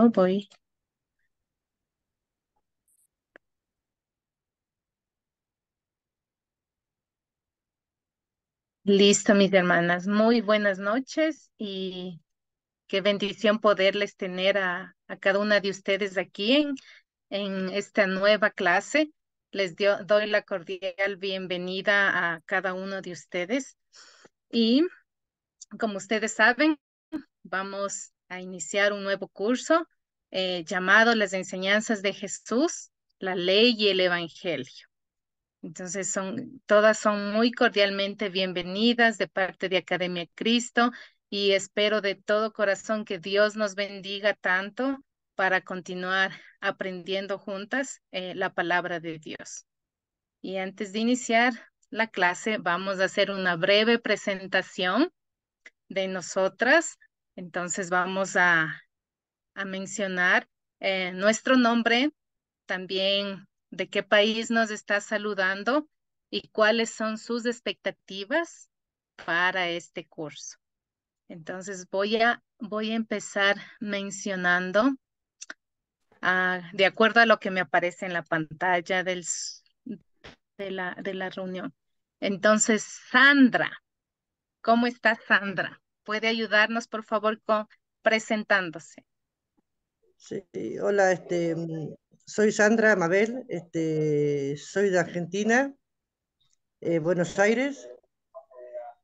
Voy. Listo, mis hermanas. Muy buenas noches y qué bendición poderles tener a cada una de ustedes aquí en esta nueva clase. Doy la cordial bienvenida a cada uno de ustedes. Y como ustedes saben, vamos a iniciar un nuevo curso llamado Las Enseñanzas de Jesús, la Ley y el Evangelio. Entonces todas son muy cordialmente bienvenidas de parte de Academia Cristo y espero de todo corazón que Dios nos bendiga tanto para continuar aprendiendo juntas la palabra de Dios. Y antes de iniciar la clase, vamos a hacer una breve presentación de nosotras. Entonces vamos a mencionar nuestro nombre, también de qué país nos está saludando y cuáles son sus expectativas para este curso. Entonces voy a empezar mencionando, de acuerdo a lo que me aparece en la pantalla de la reunión. Entonces, Sandra, ¿cómo está Sandra? ¿Puede ayudarnos, por favor, con presentándose? Sí, hola, soy Sandra Mabel, soy de Argentina, Buenos Aires,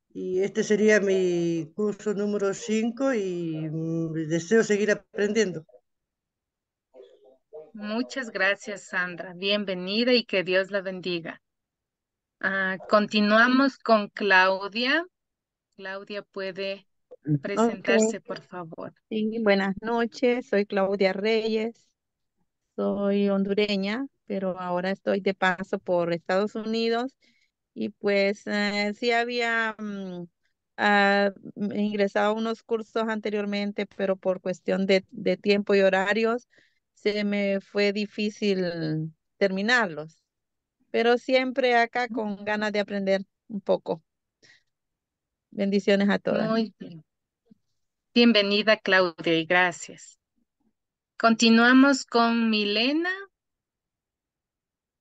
y este sería mi curso número 5 y deseo seguir aprendiendo. Muchas gracias, Sandra. Bienvenida y que Dios la bendiga. Continuamos con Claudia. Claudia puede Ok, presentarse, por favor. sí, buenas noches, soy Claudia Reyes, soy hondureña, pero ahora estoy de paso por Estados Unidos y pues sí había ingresado a unos cursos anteriormente, pero por cuestión de tiempo y horarios se me fue difícil terminarlos, pero siempre acá con ganas de aprender un poco. Bendiciones a todas. Muy bien. Bienvenida, Claudia, y gracias. Continuamos con Milena.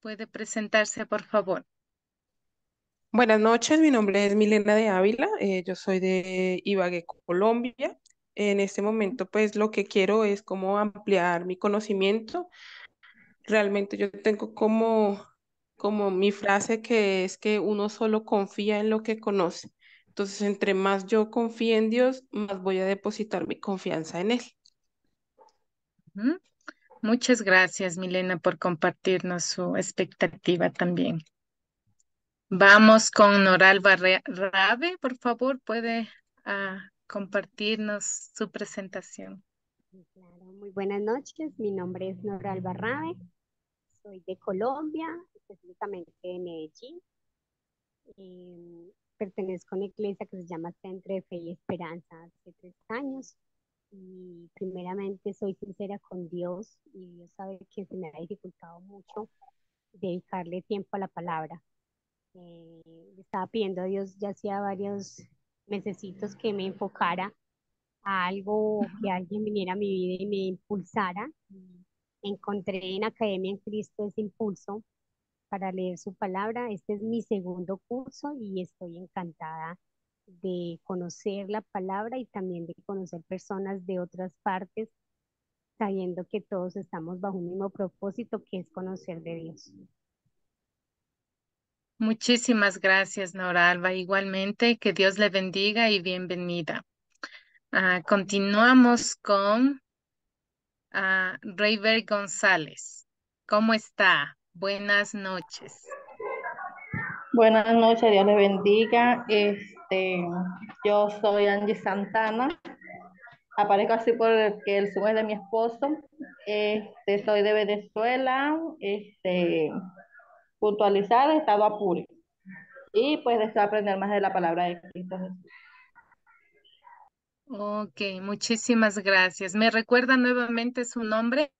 Puede presentarse, por favor. Buenas noches, mi nombre es Milena de Ávila, yo soy de Ibagué, Colombia. En este momento, pues lo que quiero es como ampliar mi conocimiento. Realmente yo tengo como mi frase que es que uno solo confía en lo que conoce. Entonces, entre más yo confíe en Dios, más voy a depositar mi confianza en Él. Ujú. Muchas gracias, Milena, por compartirnos su expectativa también. Vamos con Noralba Rabe, por favor, puede compartirnos su presentación. Sí, claro, muy buenas noches. Mi nombre es Nora Albarrave, soy de Colombia, específicamente de Medellín. Pertenezco a una iglesia que se llama Centro de Fe y Esperanza hace 3 años. Y primeramente soy sincera con Dios y Dios sabe que se me ha dificultado mucho dedicarle tiempo a la palabra. Le estaba pidiendo a Dios ya hacía varios mesecitos que me enfocara a algo, que alguien viniera a mi vida y me impulsara. Encontré en Academia en Cristo ese impulso para leer su palabra. Este es mi segundo curso y estoy encantada de conocer la palabra y también de conocer personas de otras partes, sabiendo que todos estamos bajo un mismo propósito, que es conocer de Dios. Muchísimas gracias, Nora Alba. Igualmente, que Dios le bendiga y bienvenida. Continuamos con Rayber González. ¿Cómo está? Buenas noches. Buenas noches, Dios les bendiga. Yo soy Angie Santana. Aparezco así porque el Zoom es de mi esposo. Soy de Venezuela. Puntualizar, estado Apure. Y pues deseo aprender más de la palabra de Cristo Jesús. Ok, muchísimas gracias. ¿Me recuerda nuevamente su nombre?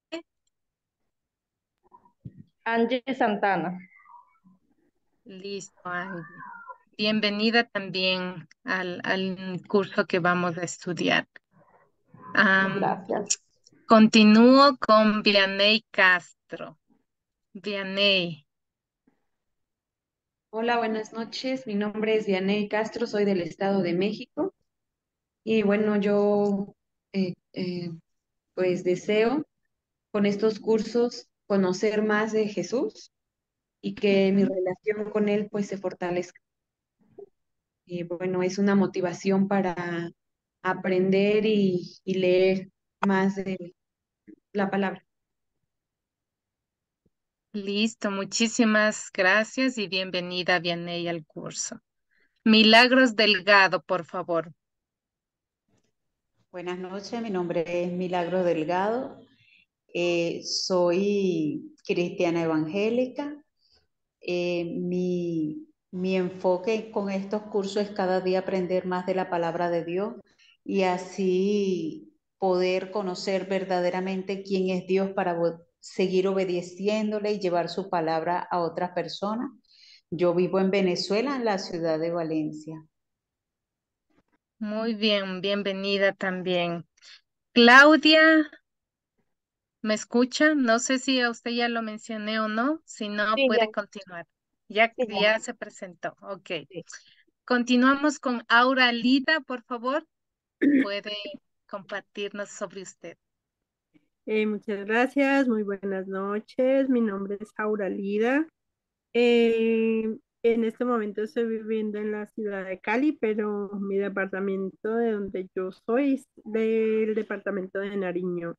Angie Santana. Listo, Angie. Bienvenida también al curso que vamos a estudiar. Am, Gracias. Continúo con Vianey Castro. Vianey. Hola, buenas noches. Mi nombre es Vianey Castro, soy del Estado de México. Y bueno, yo pues deseo con estos cursos conocer más de Jesús y que mi Ujú. relación con Él pues se fortalezca. Y bueno, es una motivación para aprender y leer más de la palabra. Listo, muchísimas gracias y bienvenida, Vianey, al curso. Milagros Delgado, por favor. Buenas noches, mi nombre es Milagro Delgado, soy cristiana evangélica. Mi enfoque con estos cursos es cada día aprender más de la palabra de Dios y así poder conocer verdaderamente quién es Dios para seguir obedeciéndole y llevar su palabra a otras personas. Yo vivo en Venezuela, en la ciudad de Valencia. Muy bien, bienvenida también. Claudia, ¿me escucha? No sé si a usted ya lo mencioné o no, si no Sí, ya, puede continuar. Ya, sí, ya, ya se presentó, ok. sí. Continuamos con Aura Lida, por favor. Puede compartirnos sobre usted. Muchas gracias, muy buenas noches. Mi nombre es Aura Lida. En este momento estoy viviendo en la ciudad de Cali, pero mi departamento de donde yo soy es del departamento de Nariño,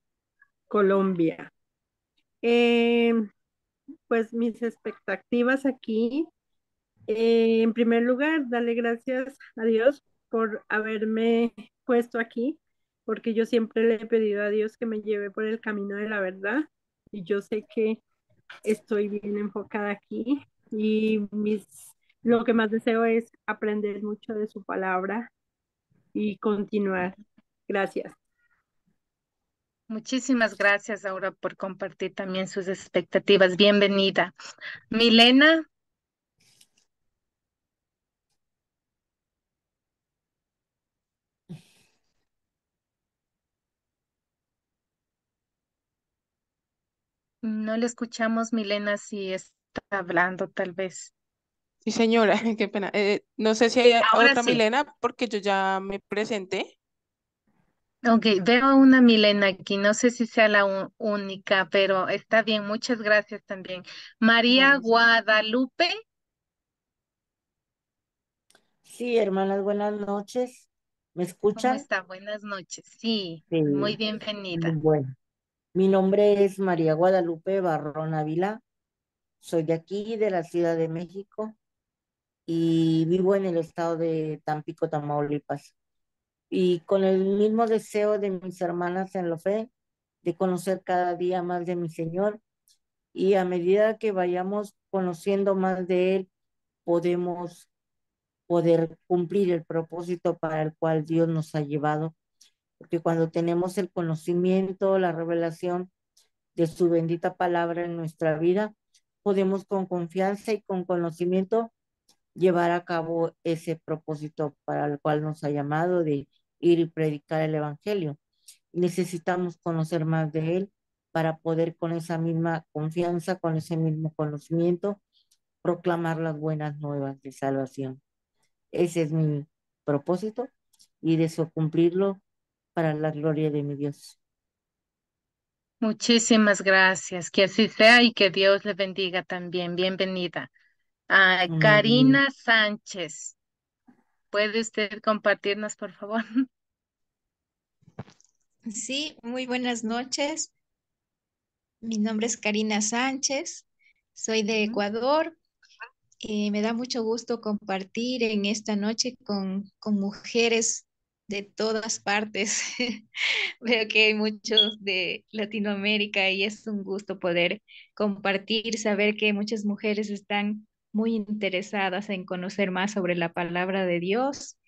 Colombia. Eh, pues mis expectativas aquí, en primer lugar, darle gracias a Dios por haberme puesto aquí, porque yo siempre le he pedido a Dios que me lleve por el camino de la verdad y yo sé que estoy bien enfocada aquí y lo que más deseo es aprender mucho de su palabra y continuar. Gracias. Muchísimas gracias, Aura, por compartir también sus expectativas. Bienvenida. Milena, no le escuchamos, Milena, si está hablando, tal vez. Sí, señora, qué pena. No sé si hay Ahora otra sí. Milena porque yo ya me presenté. Ok, veo una Milena aquí, no sé si sea la única, pero está bien, muchas gracias también. María Bueno, sí. Guadalupe, Sí, hermanas, buenas noches. ¿Me ¿cómo escuchan? está? Buenas noches. Sí, Sí, muy bienvenida. bueno. Mi nombre es María Guadalupe Barrón Ávila. Soy de aquí, de la Ciudad de México, y vivo en el estado de Tampico, Tamaulipas. Y con el mismo deseo de mis hermanas en la fe, de conocer cada día más de mi Señor, y a medida que vayamos conociendo más de Él, podemos poder cumplir el propósito para el cual Dios nos ha llevado, porque cuando tenemos el conocimiento, la revelación de su bendita palabra en nuestra vida, podemos con confianza y con conocimiento llevar a cabo ese propósito para el cual nos ha llamado de ir y predicar el Evangelio. Necesitamos conocer más de Él para poder con esa misma confianza, con ese mismo conocimiento, proclamar las buenas nuevas de salvación. Ese es mi propósito y deseo cumplirlo para la gloria de mi Dios. Muchísimas gracias, que así sea y que Dios le bendiga también. Bienvenida. Amén. Karina Sánchez, ¿puede usted compartirnos, por favor? Sí, muy buenas noches. Mi nombre es Karina Sánchez, soy de Ujú. Ecuador. Me da mucho gusto compartir en esta noche con mujeres de todas partes. Veo que hay muchos de Latinoamérica y es un gusto poder compartir, saber que muchas mujeres están muy interesadas en conocer más sobre la palabra de Dios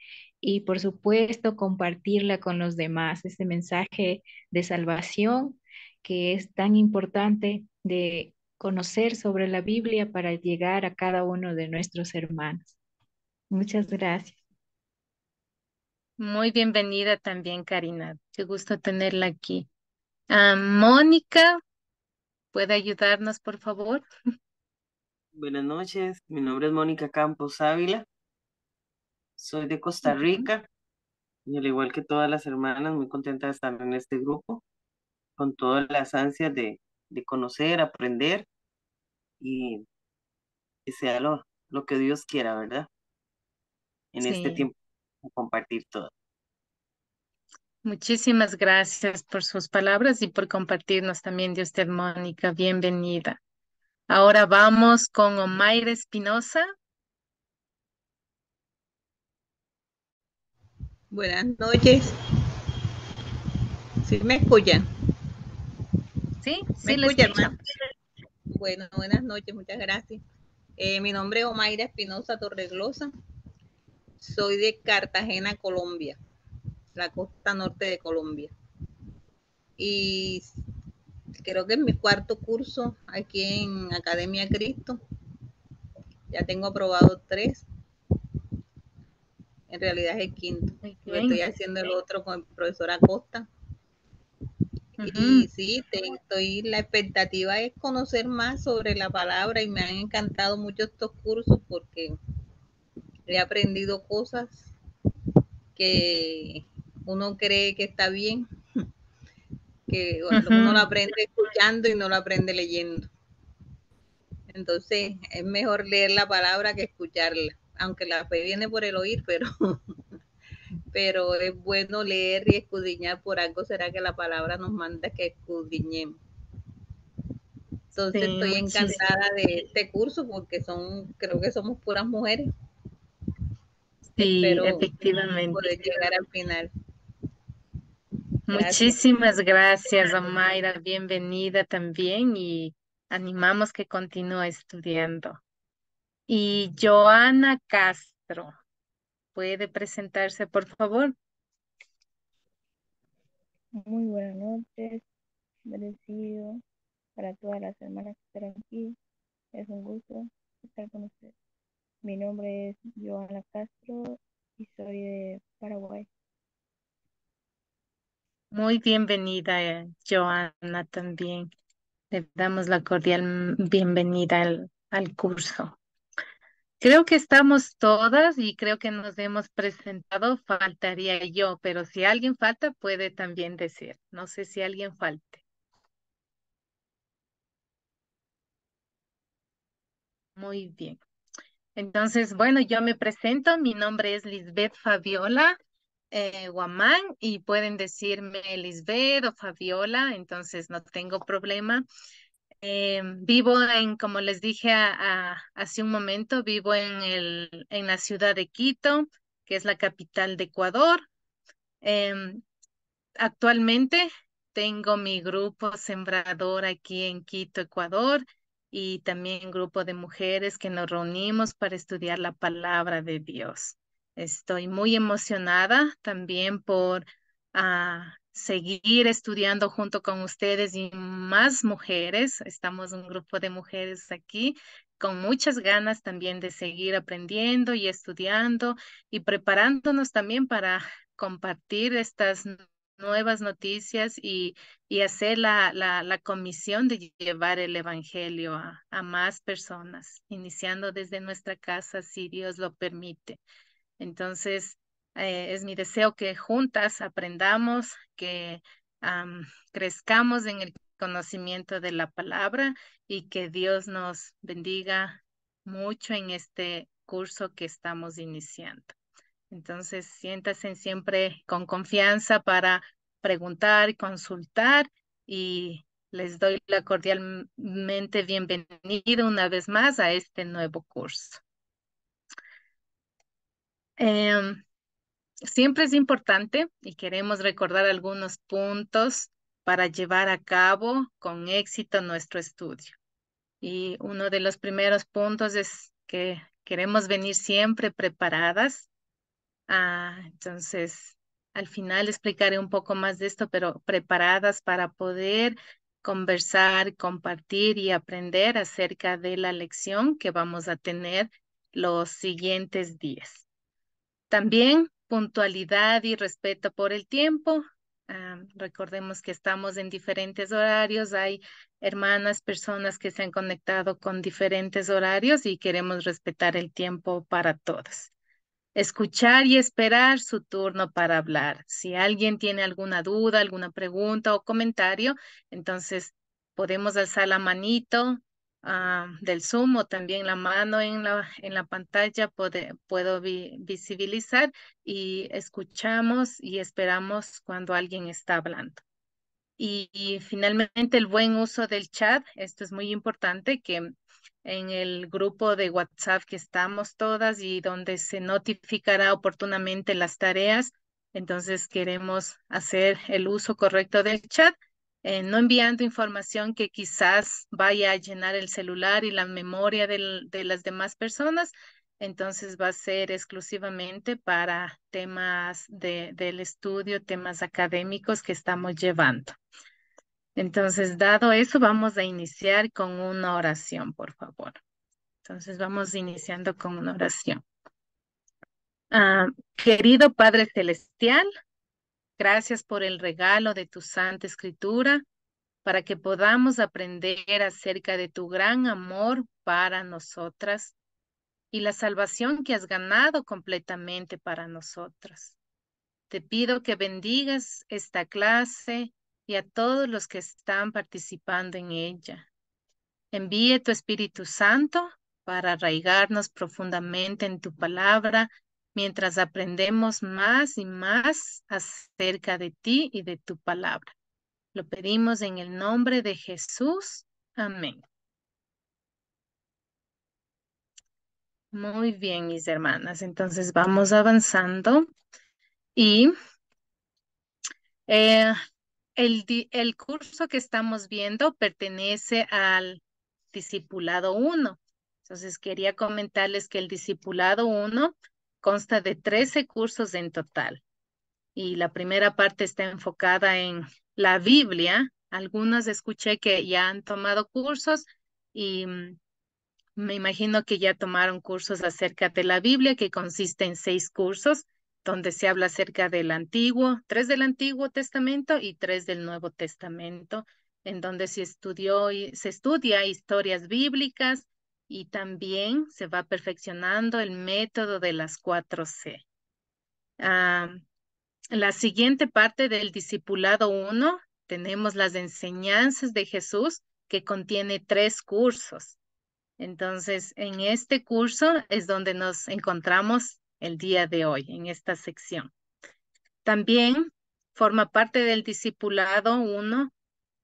y por supuesto compartirla con los demás, este mensaje de salvación que es tan importante de conocer sobre la Biblia para llegar a cada uno de nuestros hermanos. Muchas gracias. Muy bienvenida también, Karina. Qué gusto tenerla aquí. Mónica, ¿puede ayudarnos, por favor? Buenas noches, mi nombre es Mónica Campos Ávila, soy de Costa Ujú. Rica y al igual que todas las hermanas, muy contenta de estar en este grupo, con todas las ansias de conocer, aprender y que sea lo que Dios quiera, ¿verdad? En este Sí, tiempo, compartir todo. muchísimas gracias por sus palabras y por compartirnos también de usted, Mónica. Bienvenida. Ahora vamos con Omaira Espinosa. Buenas noches. ¿Sí me escuchan? Sí, ¿Me sí, le escuchan, hermano? escuchamos. Bueno, buenas noches, muchas gracias. Mi nombre es Omaira Espinosa Torreglosa. Soy de Cartagena, Colombia, la costa norte de Colombia. Y creo que es mi cuarto curso aquí en Academia Cristo. Ya tengo aprobado 3. En realidad es el quinto. Muy Porque estoy bien. haciendo el otro con el profesor Acosta. Ujú. Y sí, la expectativa es conocer más sobre la palabra y me han encantado mucho estos cursos porque he aprendido cosas que uno cree que está bien, que uno lo Ujú. aprende escuchando y no lo aprende leyendo. Entonces es mejor leer la palabra que escucharla, aunque la fe viene por el oír, pero es bueno leer y escudriñar, por algo será que la palabra nos manda que escudriñemos. Entonces Sí, estoy muchísimas. encantada de este curso porque creo que somos puras mujeres. Sí, Espero efectivamente. poder llegar al final. Gracias. Muchísimas gracias, Omaira. Bienvenida también y animamos que continúe estudiando. Y Joana Castro, ¿puede presentarse, por favor? Muy buenas noches, bendecido para todas las hermanas que están aquí. Es un gusto estar con ustedes. Mi nombre es Joana Castro y soy de Paraguay. Muy bienvenida, Joana, también. Le damos la cordial bienvenida al curso. Creo que estamos todas y creo que nos hemos presentado. Faltaría yo, pero si alguien falta, puede también decir. No sé si alguien falte. Muy bien. Entonces, bueno, yo me presento. Mi nombre es Lisbeth Fabiola Guamán y pueden decirme Lisbeth o Fabiola, entonces no tengo problema. Vivo como les dije hace un momento, vivo en la ciudad de Quito, que es la capital de Ecuador. Em, Actualmente tengo mi grupo sembrador aquí en Quito, Ecuador, y también grupo de mujeres que nos reunimos para estudiar la palabra de Dios. Estoy muy emocionada también por seguir estudiando junto con ustedes y más mujeres. Estamos un grupo de mujeres aquí con muchas ganas también de seguir aprendiendo y estudiando y preparándonos también para compartir estas nuevas noticias y hacer la comisión de llevar el Evangelio a más personas, iniciando desde nuestra casa, si Dios lo permite. Entonces, es mi deseo que juntas aprendamos, que crezcamos en el conocimiento de la palabra y que Dios nos bendiga mucho en este curso que estamos iniciando. Entonces, siéntase siempre con confianza para preguntar y consultar y les doy la cordialmente bienvenida una vez más a este nuevo curso. Em, Siempre es importante y queremos recordar algunos puntos para llevar a cabo con éxito nuestro estudio. Y uno de los primeros puntos es que queremos venir siempre preparadas. Entonces, al final explicaré un poco más de esto, pero preparadas para poder conversar, compartir y aprender acerca de la lección que vamos a tener los siguientes días. También puntualidad y respeto por el tiempo. Recordemos que estamos en diferentes horarios, hay hermanas, personas que se han conectado con diferentes horarios y queremos respetar el tiempo para todas. Escuchar y esperar su turno para hablar. Si alguien tiene alguna duda, alguna pregunta o comentario, entonces podemos alzar la manito del Zoom o también la mano en la pantalla. Puedo visibilizar y escuchamos y esperamos cuando alguien está hablando. Y finalmente el buen uso del chat. Esto es muy importante, que en el grupo de WhatsApp que estamos todas y donde se notificará oportunamente las tareas, entonces queremos hacer el uso correcto del chat, no enviando información que quizás vaya a llenar el celular y la memoria de las demás personas. Entonces va a ser exclusivamente para temas del estudio, temas académicos que estamos llevando. Entonces, dado eso, vamos a iniciar con una oración, por favor. Entonces, vamos iniciando con una oración. Querido Padre Celestial, gracias por el regalo de tu Santa Escritura, para que podamos aprender acerca de tu gran amor para nosotras y la salvación que has ganado completamente para nosotras. Te pido que bendigas esta clase y a todos los que están participando en ella. Envíe tu Espíritu Santo para arraigarnos profundamente en tu palabra mientras aprendemos más y más acerca de ti y de tu palabra. Lo pedimos en el nombre de Jesús. Amén. Muy bien, mis hermanas. Entonces vamos avanzando y el curso que estamos viendo pertenece al Discipulado 1. Entonces quería comentarles que el Discipulado 1 consta de 13 cursos en total. Y la primera parte está enfocada en la Biblia. Algunos escuché que ya han tomado cursos y me imagino que ya tomaron cursos acerca de la Biblia, que consiste en 6 cursos, donde se habla acerca del Antiguo, 3 del Antiguo Testamento y 3 del Nuevo Testamento, en donde se estudia historias bíblicas y también se va perfeccionando el método de las 4C. La siguiente parte del Discipulado 1, tenemos las enseñanzas de Jesús, que contiene 3 cursos. Entonces, en este curso es donde nos encontramos el día de hoy, en esta sección. También forma parte del Discipulado 1,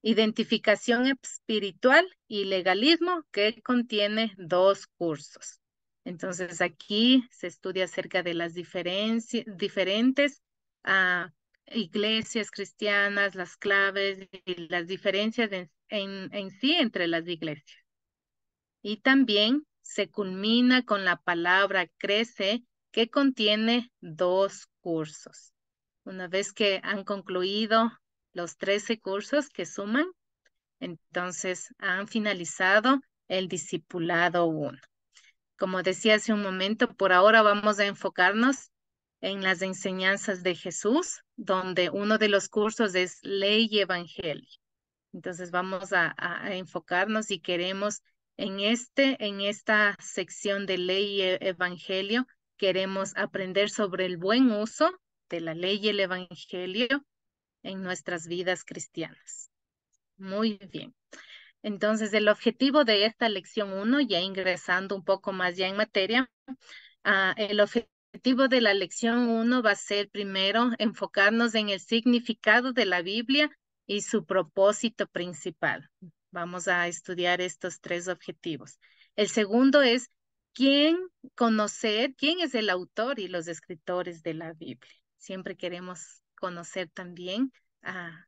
Identificación Espiritual y Legalismo, que contiene 2 cursos. Entonces, aquí se estudia acerca de las diferentes iglesias cristianas, las claves y las diferencias en sí entre las iglesias. Y también se culmina con la palabra crece, que contiene 2 cursos. Una vez que han concluido los 13 cursos que suman, entonces han finalizado el Discipulado 1. Como decía hace un momento, por ahora vamos a enfocarnos en las enseñanzas de Jesús, donde uno de los cursos es Ley y Evangelio. Entonces vamos a enfocarnos y queremos en esta sección de Ley y Evangelio, queremos aprender sobre el buen uso de la ley y el Evangelio en nuestras vidas cristianas. Muy bien. Entonces, el objetivo de esta lección 1, ya ingresando un poco más ya en materia, el objetivo de la lección 1 va a ser primero enfocarnos en el significado de la Biblia y su propósito principal. Vamos a estudiar estos 3 objetivos. El segundo es conocer quién es el autor y los escritores de la Biblia. Siempre queremos conocer también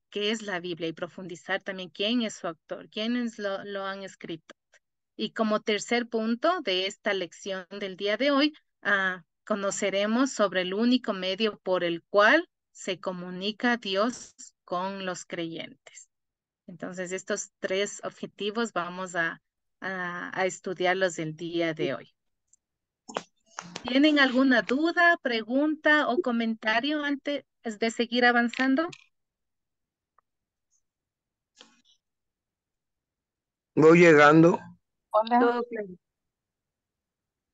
qué es la Biblia y profundizar también quién es su autor, quiénes lo han escrito. Y como tercer punto de esta lección del día de hoy, conoceremos sobre el único medio por el cual se comunica Dios con los creyentes. Entonces, estos 3 objetivos vamos a estudiarlos el día de hoy. ¿Tienen alguna duda, pregunta o comentario antes de seguir avanzando? Voy llegando. Hola. Todo claro.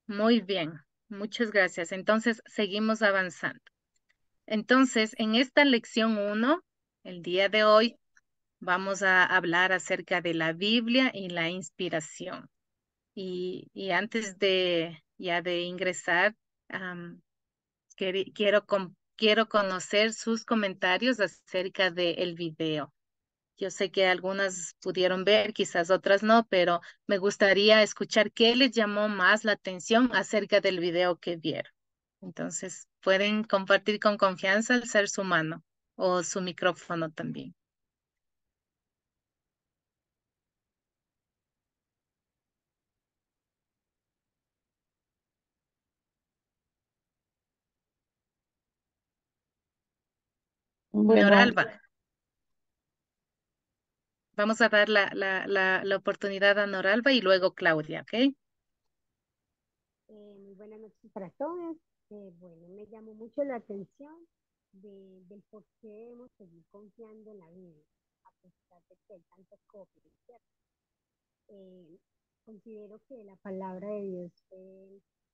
Muy bien, muchas gracias. Entonces, seguimos avanzando. Entonces, en esta lección 1, el día de hoy, vamos a hablar acerca de la Biblia y la inspiración. Y antes de ya de ingresar, quiero conocer sus comentarios acerca del video. Yo sé que algunas pudieron ver, quizás otras no, pero me gustaría escuchar qué les llamó más la atención acerca del video que vieron. Entonces, pueden compartir con confianza, alzar su mano o su micrófono también. Bueno, Noralba, vamos a dar la oportunidad a Noralba y luego Claudia, ¿ok? Muy buenas noches para todos. Bueno, me llamó mucho la atención del por qué debemos seguir confiando en la Biblia, a pesar de que hay tantas copias, ¿cierto? Considero que la palabra de Dios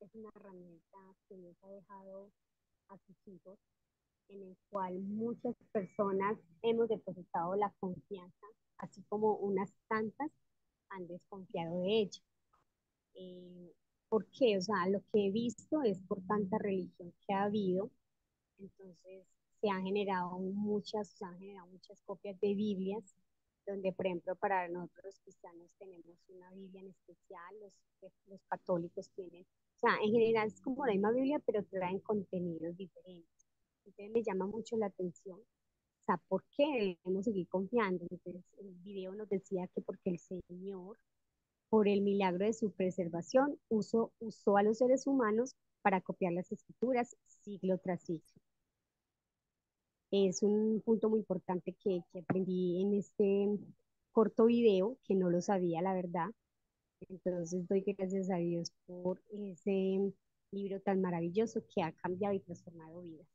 es una herramienta que Dios ha dejado a sus hijos, en el cual muchas personas hemos depositado la confianza, así como unas tantas han desconfiado de ella. ¿Por qué? O sea, lo que he visto es por tanta religión que ha habido, entonces se han generado muchas copias de Biblias, donde por ejemplo para nosotros los cristianos tenemos una Biblia en especial, los católicos tienen, o sea, en general es como la misma Biblia, pero traen contenidos diferentes. Entonces me llama mucho la atención, o sea, ¿por qué debemos seguir confiando? Entonces el video nos decía que porque el Señor, por el milagro de su preservación, usó a los seres humanos para copiar las escrituras siglo tras siglo. Es un punto muy importante que aprendí en este corto video, que no lo sabía, la verdad. Entonces doy gracias a Dios por ese libro tan maravilloso que ha cambiado y transformado vidas.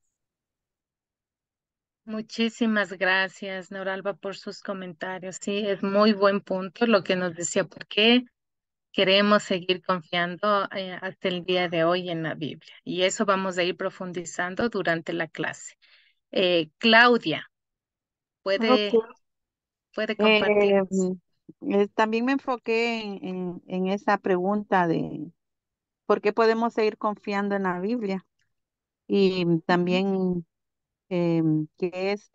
Muchísimas gracias, Noralba, por sus comentarios. Sí, es muy buen punto lo que nos decía, porque queremos seguir confiando hasta el día de hoy en la Biblia. Y eso vamos a ir profundizando durante la clase. Claudia, Ok. puede Eh, compartirnos. También me enfoqué en esa pregunta de por qué podemos seguir confiando en la Biblia y también que es,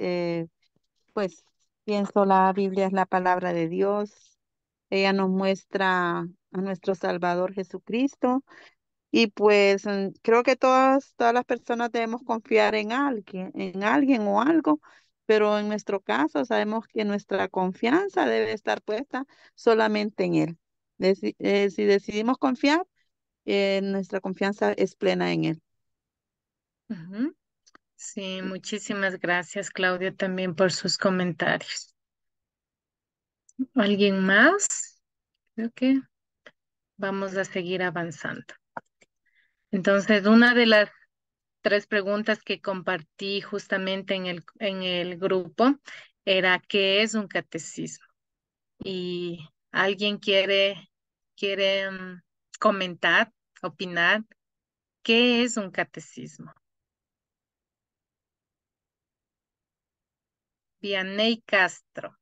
pues pienso la Biblia es la palabra de Dios. Ella nos muestra a nuestro Salvador Jesucristo y pues creo que todas las personas debemos confiar en alguien o algo, pero en nuestro caso sabemos que nuestra confianza debe estar puesta solamente en Él. Si decidimos confiar, nuestra confianza es plena en Él. Ujú. Sí, muchísimas gracias, Claudia, también por sus comentarios. ¿Alguien más? Creo que vamos a seguir avanzando. Entonces, una de las 3 preguntas que compartí justamente en el grupo era: ¿qué es un catecismo? Y alguien quiere comentar, opinar, ¿qué es un catecismo? Vianney Castro.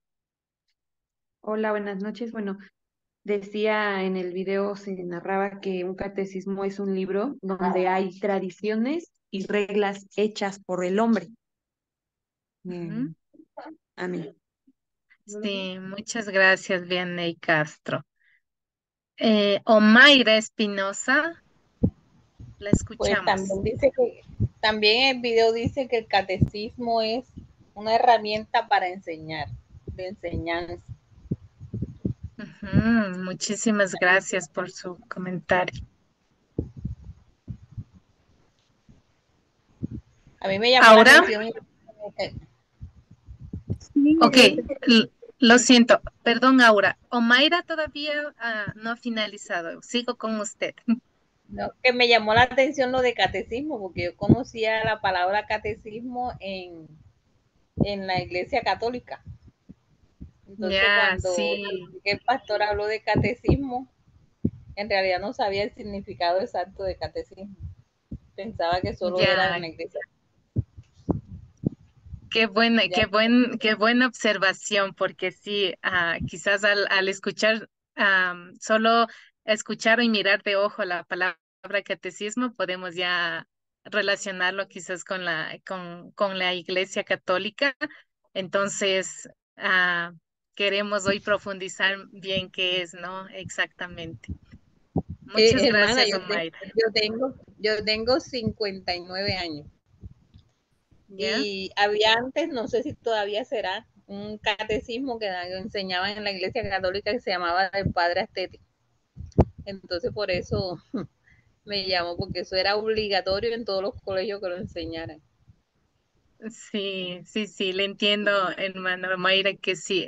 Hola, buenas noches. Bueno, decía en el video, se narraba que un catecismo es un libro donde hay tradiciones y reglas hechas por el hombre. Ujú. Amén. Sí, muchas gracias, Vianney Castro. Omaira Espinosa, la Pues escuchamos. también el video dice que el catecismo es una herramienta para enseñar, de enseñanza. Ujú, muchísimas gracias por su comentario. A mí me llamó la Ahora, atención. ok, lo siento, perdón, Aura. Omaira todavía no ha finalizado. Sigo con usted. No, que me llamó la atención lo de catecismo, porque yo conocía la palabra catecismo en la iglesia católica. Entonces, Ya, cuando sí, el pastor habló de catecismo, en realidad no sabía el significado exacto de catecismo. Pensaba que solo era ya. en la iglesia. Ya. Qué buena observación, porque sí, quizás al escuchar, solo escuchar y mirar de ojo la palabra catecismo, podemos ya relacionarlo quizás con la Iglesia Católica. Entonces, queremos hoy profundizar bien qué es, ¿no? Exactamente. Muchas Hermana, gracias, Omaira. yo tengo 59 años. ¿Ya? Y había antes, no sé si todavía será, un catecismo que enseñaban en la iglesia católica que se llamaba el Padre Astético. Entonces por eso me llamo, porque eso era obligatorio en todos los colegios que lo enseñaran. Sí, sí, sí, le entiendo, hermano Mayra, que sí,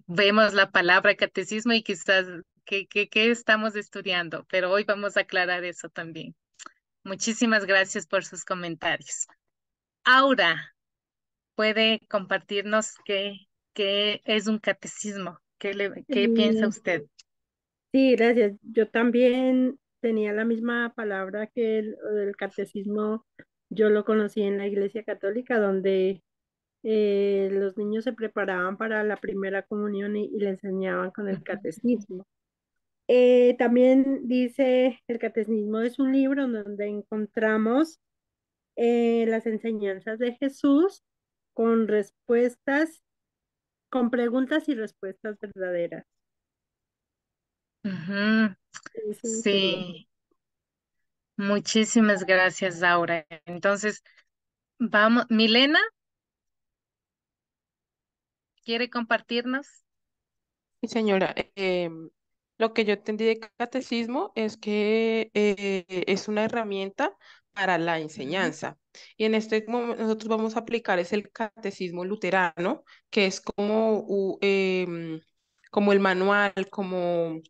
vemos la palabra catecismo y quizás qué estamos estudiando, pero hoy vamos a aclarar eso también. Muchísimas gracias por sus comentarios. Aura, ¿puede compartirnos qué es un catecismo? ¿Qué piensa Mm, usted? sí, gracias. Yo también tenía la misma palabra que el catecismo. Yo lo conocí en la Iglesia Católica, donde los niños se preparaban para la primera comunión y le enseñaban con el catecismo. También dice, el catecismo es un libro donde encontramos las enseñanzas de Jesús con respuestas, con preguntas y respuestas verdaderas. Ujú, Eso sería. sí, muchísimas gracias, Aura. Entonces, vamos, Milena, ¿quiere compartirnos? Sí, señora. Lo que yo entendí de catecismo es que es una herramienta para la Ujú, enseñanza. Y en este momento nosotros vamos a aplicar es el catecismo luterano, que es como, como el manual, como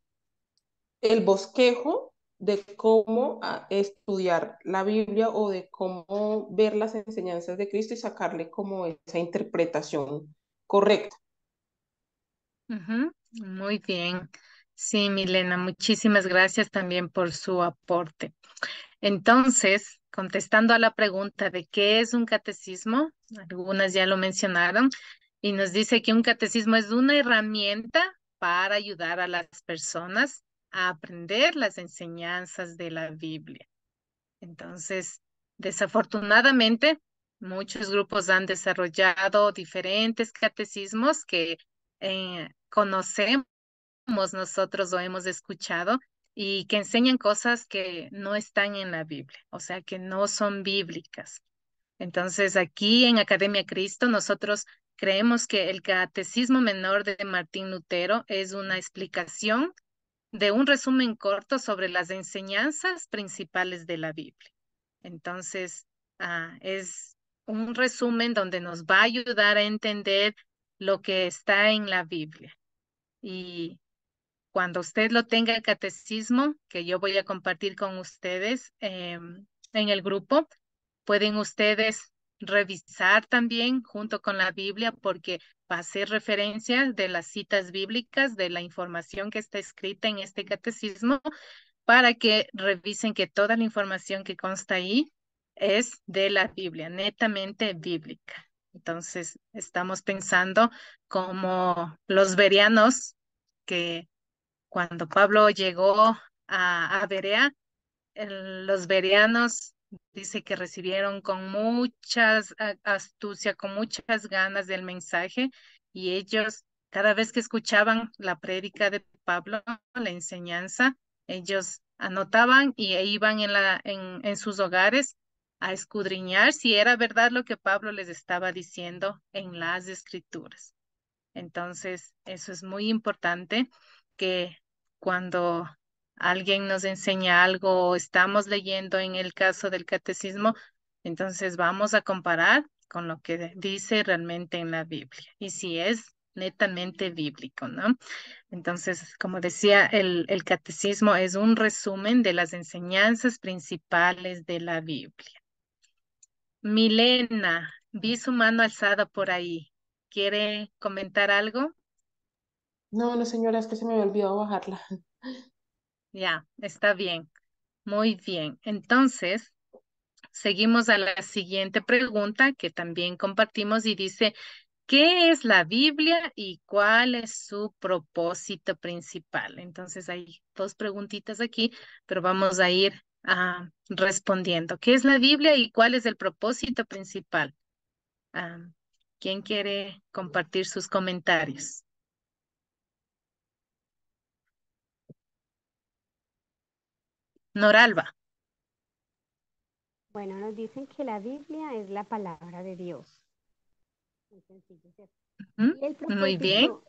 el bosquejo de cómo estudiar la Biblia o de cómo ver las enseñanzas de Cristo y sacarle como esa interpretación correcta. ujú, muy bien. Sí, Milena, muchísimas gracias también por su aporte. Entonces, contestando a la pregunta de qué es un catecismo, algunas ya lo mencionaron, y nos dice que un catecismo es una herramienta para ayudar a las personas a aprender las enseñanzas de la Biblia. Entonces, desafortunadamente, muchos grupos han desarrollado diferentes catecismos que conocemos nosotros o hemos escuchado y que enseñan cosas que no están en la Biblia, o sea, que no son bíblicas. Entonces, aquí en Academia Cristo, nosotros creemos que el Catecismo Menor de Martín Lutero es una explicación de un resumen corto sobre las enseñanzas principales de la Biblia. Entonces, es un resumen donde nos va a ayudar a entender lo que está en la Biblia. Y cuando usted lo tenga el catecismo, que yo voy a compartir con ustedes en el grupo, pueden ustedes revisar también junto con la Biblia porque va a hacer referencia de las citas bíblicas, de la información que está escrita en este catecismo, para que revisen que toda la información que consta ahí es de la Biblia, netamente bíblica. Entonces, estamos pensando como los bereanos que cuando Pablo llegó a Berea, los bereanos dice que recibieron con muchas astucia, con muchas ganas del mensaje y ellos cada vez que escuchaban la prédica de Pablo, la enseñanza, ellos anotaban y iban en sus hogares a escudriñar si era verdad lo que Pablo les estaba diciendo en las escrituras. Entonces, eso es muy importante que cuando alguien nos enseña algo o estamos leyendo en el caso del catecismo, entonces vamos a comparar con lo que dice realmente en la Biblia y si es netamente bíblico, ¿no? Entonces, como decía, el catecismo es un resumen de las enseñanzas principales de la Biblia. Milena, vi su mano alzada por ahí. ¿quiere comentar algo? No, no, señora, es que se me había olvidado bajarla. Ya, está bien. Muy bien. Entonces, seguimos a la siguiente pregunta que también compartimos y dice, ¿qué es la Biblia y cuál es su propósito principal? Entonces hay dos preguntitas aquí, pero vamos a ir respondiendo. ¿Qué es la Biblia y cuál es el propósito principal? Ah, ¿Quién quiere compartir sus comentarios? Noralba. Bueno, nos dicen que la Biblia es la palabra de Dios. Muy sencillo, ¿cierto? Ujú, Y el muy bien. propósito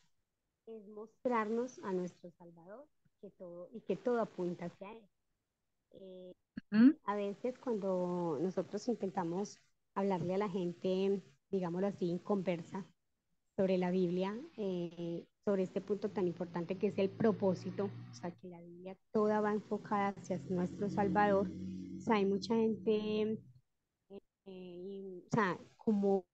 es mostrarnos a nuestro Salvador y que todo apunta hacia Él. Ujú, A veces cuando nosotros intentamos hablarle a la gente, digámoslo así, inconversa, sobre la Biblia, sobre este punto tan importante que es el propósito, o sea, que la Biblia toda va enfocada hacia nuestro Salvador. O sea, hay mucha gente, o sea, como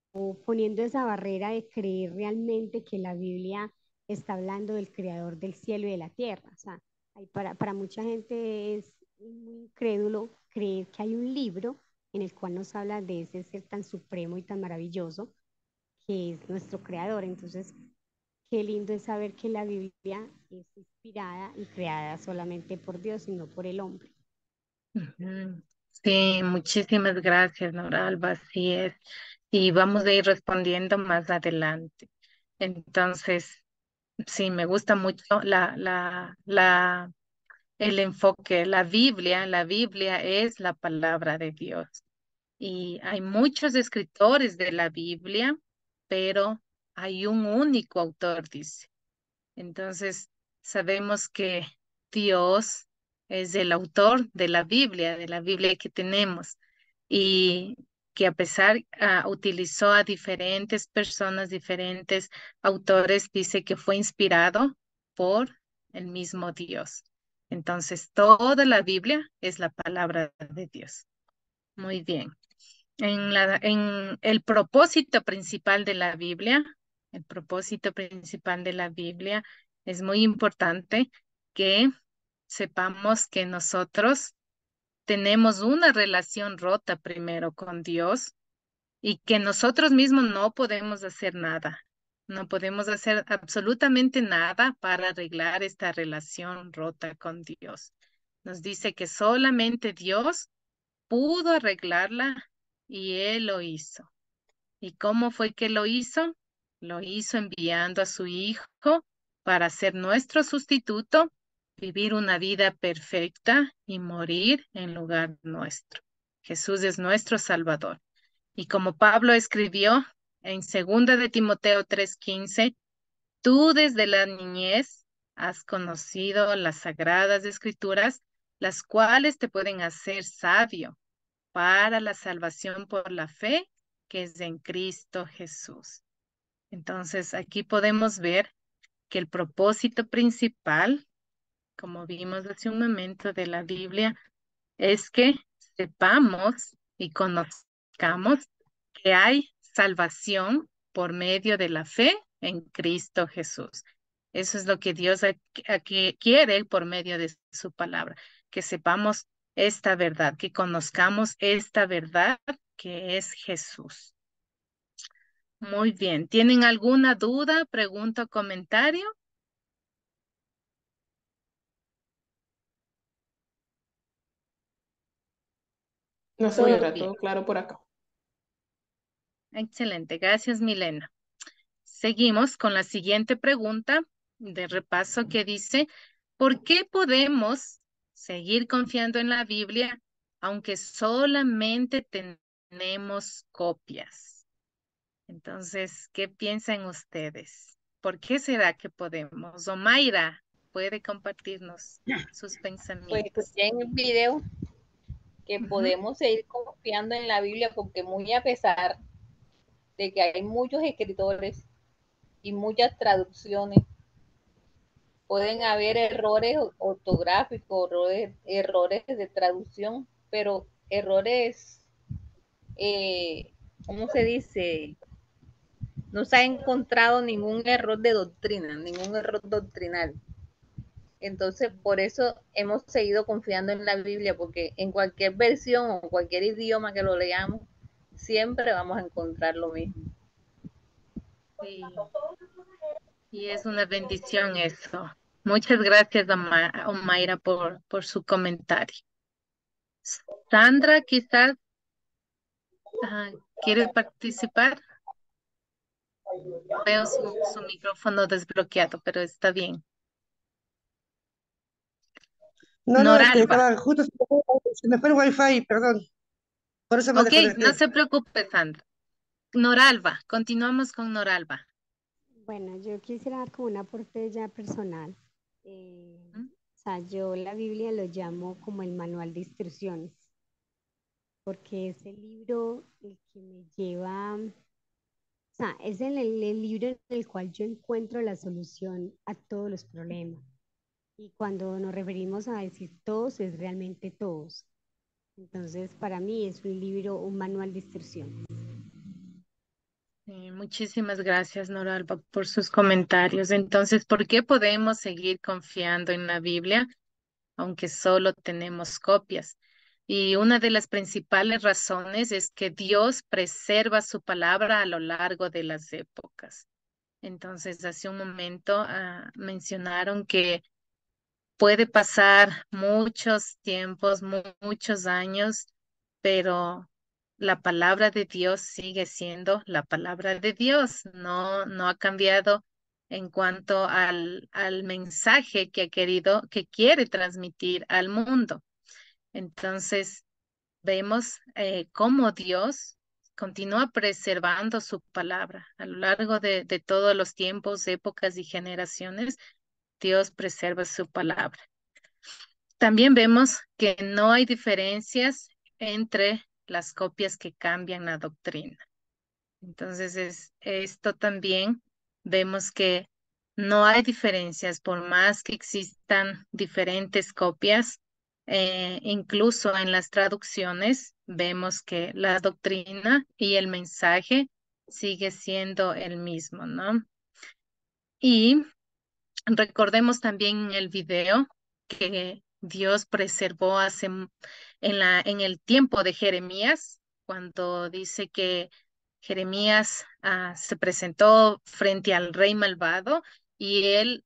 poniendo esa barrera de creer realmente que la Biblia está hablando del creador del cielo y de la tierra. O sea, para mucha gente es muy incrédulo creer que hay un libro en el cual nos habla de ese ser tan supremo y tan maravilloso que es nuestro creador. Entonces, qué lindo es saber que la Biblia es inspirada y creada solamente por Dios y no por el hombre. ujú. Sí, muchísimas gracias, Noralba, así es. Y vamos a ir respondiendo más adelante. Entonces, sí, me gusta mucho el enfoque. La Biblia es la palabra de Dios. Y hay muchos escritores de la Biblia, pero hay un único autor, dice. Entonces, sabemos que Dios es el autor de la Biblia que tenemos, y que a pesar, utilizó a diferentes personas, diferentes autores, dice que fue inspirado por el mismo Dios. Entonces, toda la Biblia es la palabra de Dios. Muy bien. En el propósito principal de la Biblia, el propósito principal de la Biblia es muy importante que sepamos que nosotros tenemos una relación rota primero con Dios y que nosotros mismos no podemos hacer nada. No podemos hacer absolutamente nada para arreglar esta relación rota con Dios. Nos dice que solamente Dios pudo arreglarla y Él lo hizo. ¿Y cómo fue que lo hizo? Lo hizo enviando a su Hijo para ser nuestro sustituto, vivir una vida perfecta y morir en lugar nuestro. Jesús es nuestro Salvador. Y como Pablo escribió en 2 de Timoteo 3:15, tú desde la niñez has conocido las sagradas escrituras, las cuales te pueden hacer sabio para la salvación por la fe que es en Cristo Jesús. Entonces, aquí podemos ver que el propósito principal, como vimos hace un momento de la Biblia, es que sepamos y conozcamos que hay salvación por medio de la fe en Cristo Jesús. Eso es lo que Dios aquí quiere por medio de su palabra, que sepamos esta verdad, que conozcamos esta verdad que es Jesús. Muy bien. ¿Tienen alguna duda, pregunta o comentario? No, Muy señora, bien. todo claro por acá. Excelente. Gracias, Milena. Seguimos con la siguiente pregunta de repaso que dice, ¿por qué podemos seguir confiando en la Biblia aunque solamente tenemos copias? Entonces, ¿qué piensan ustedes? ¿Por qué será que podemos? Omaira, puede compartirnos sus Pues pensamientos. escuché en el video que Ujú, podemos seguir confiando en la Biblia porque muy a pesar de que hay muchos escritores y muchas traducciones, pueden haber errores ortográficos, errores de traducción, pero errores, ¿cómo se dice? no se ha encontrado ningún error de doctrina, ningún error doctrinal. Entonces, por eso hemos seguido confiando en la Biblia, porque en cualquier versión o cualquier idioma que lo leamos, siempre vamos a encontrar lo mismo. Sí, y es una bendición eso. Muchas gracias, Omaira, por su comentario. Sandra, quizás, ¿quiere participar? Veo su micrófono desbloqueado, pero está bien. No, Noralba. estaba justo, se me fue el wifi, perdón. Por eso me Ok, no desconecté. se preocupe, Sandra. Noralba, continuamos con Noralba. Bueno, yo quisiera dar como un aporte ya personal. O sea, yo la Biblia lo llamo como el manual de instrucciones, porque es el libro el que me lleva, o sea, es el libro en el cual yo encuentro la solución a todos los problemas. Y cuando nos referimos a decir todos, es realmente todos. Entonces, para mí es un libro, un manual de instrucciones. Muchísimas gracias, Noralba, por sus comentarios. Entonces, ¿por qué podemos seguir confiando en la Biblia, aunque solo tenemos copias? Y una de las principales razones es que Dios preserva su palabra a lo largo de las épocas. Entonces, hace un momento mencionaron que puede pasar muchos tiempos, muchos años, pero la palabra de Dios sigue siendo la palabra de Dios. No ha cambiado en cuanto al mensaje que quiere transmitir al mundo. Entonces, vemos cómo Dios continúa preservando su palabra a lo largo de todos los tiempos, épocas y generaciones. Dios preserva su palabra. También vemos que no hay diferencias entre las copias que cambian la doctrina. Entonces, esto también vemos que no hay diferencias, por más que existan diferentes copias, incluso en las traducciones, vemos que la doctrina y el mensaje sigue siendo el mismo, ¿no? Y recordemos también el video que Dios preservó en el tiempo de Jeremías, cuando dice que Jeremías se presentó frente al rey malvado y él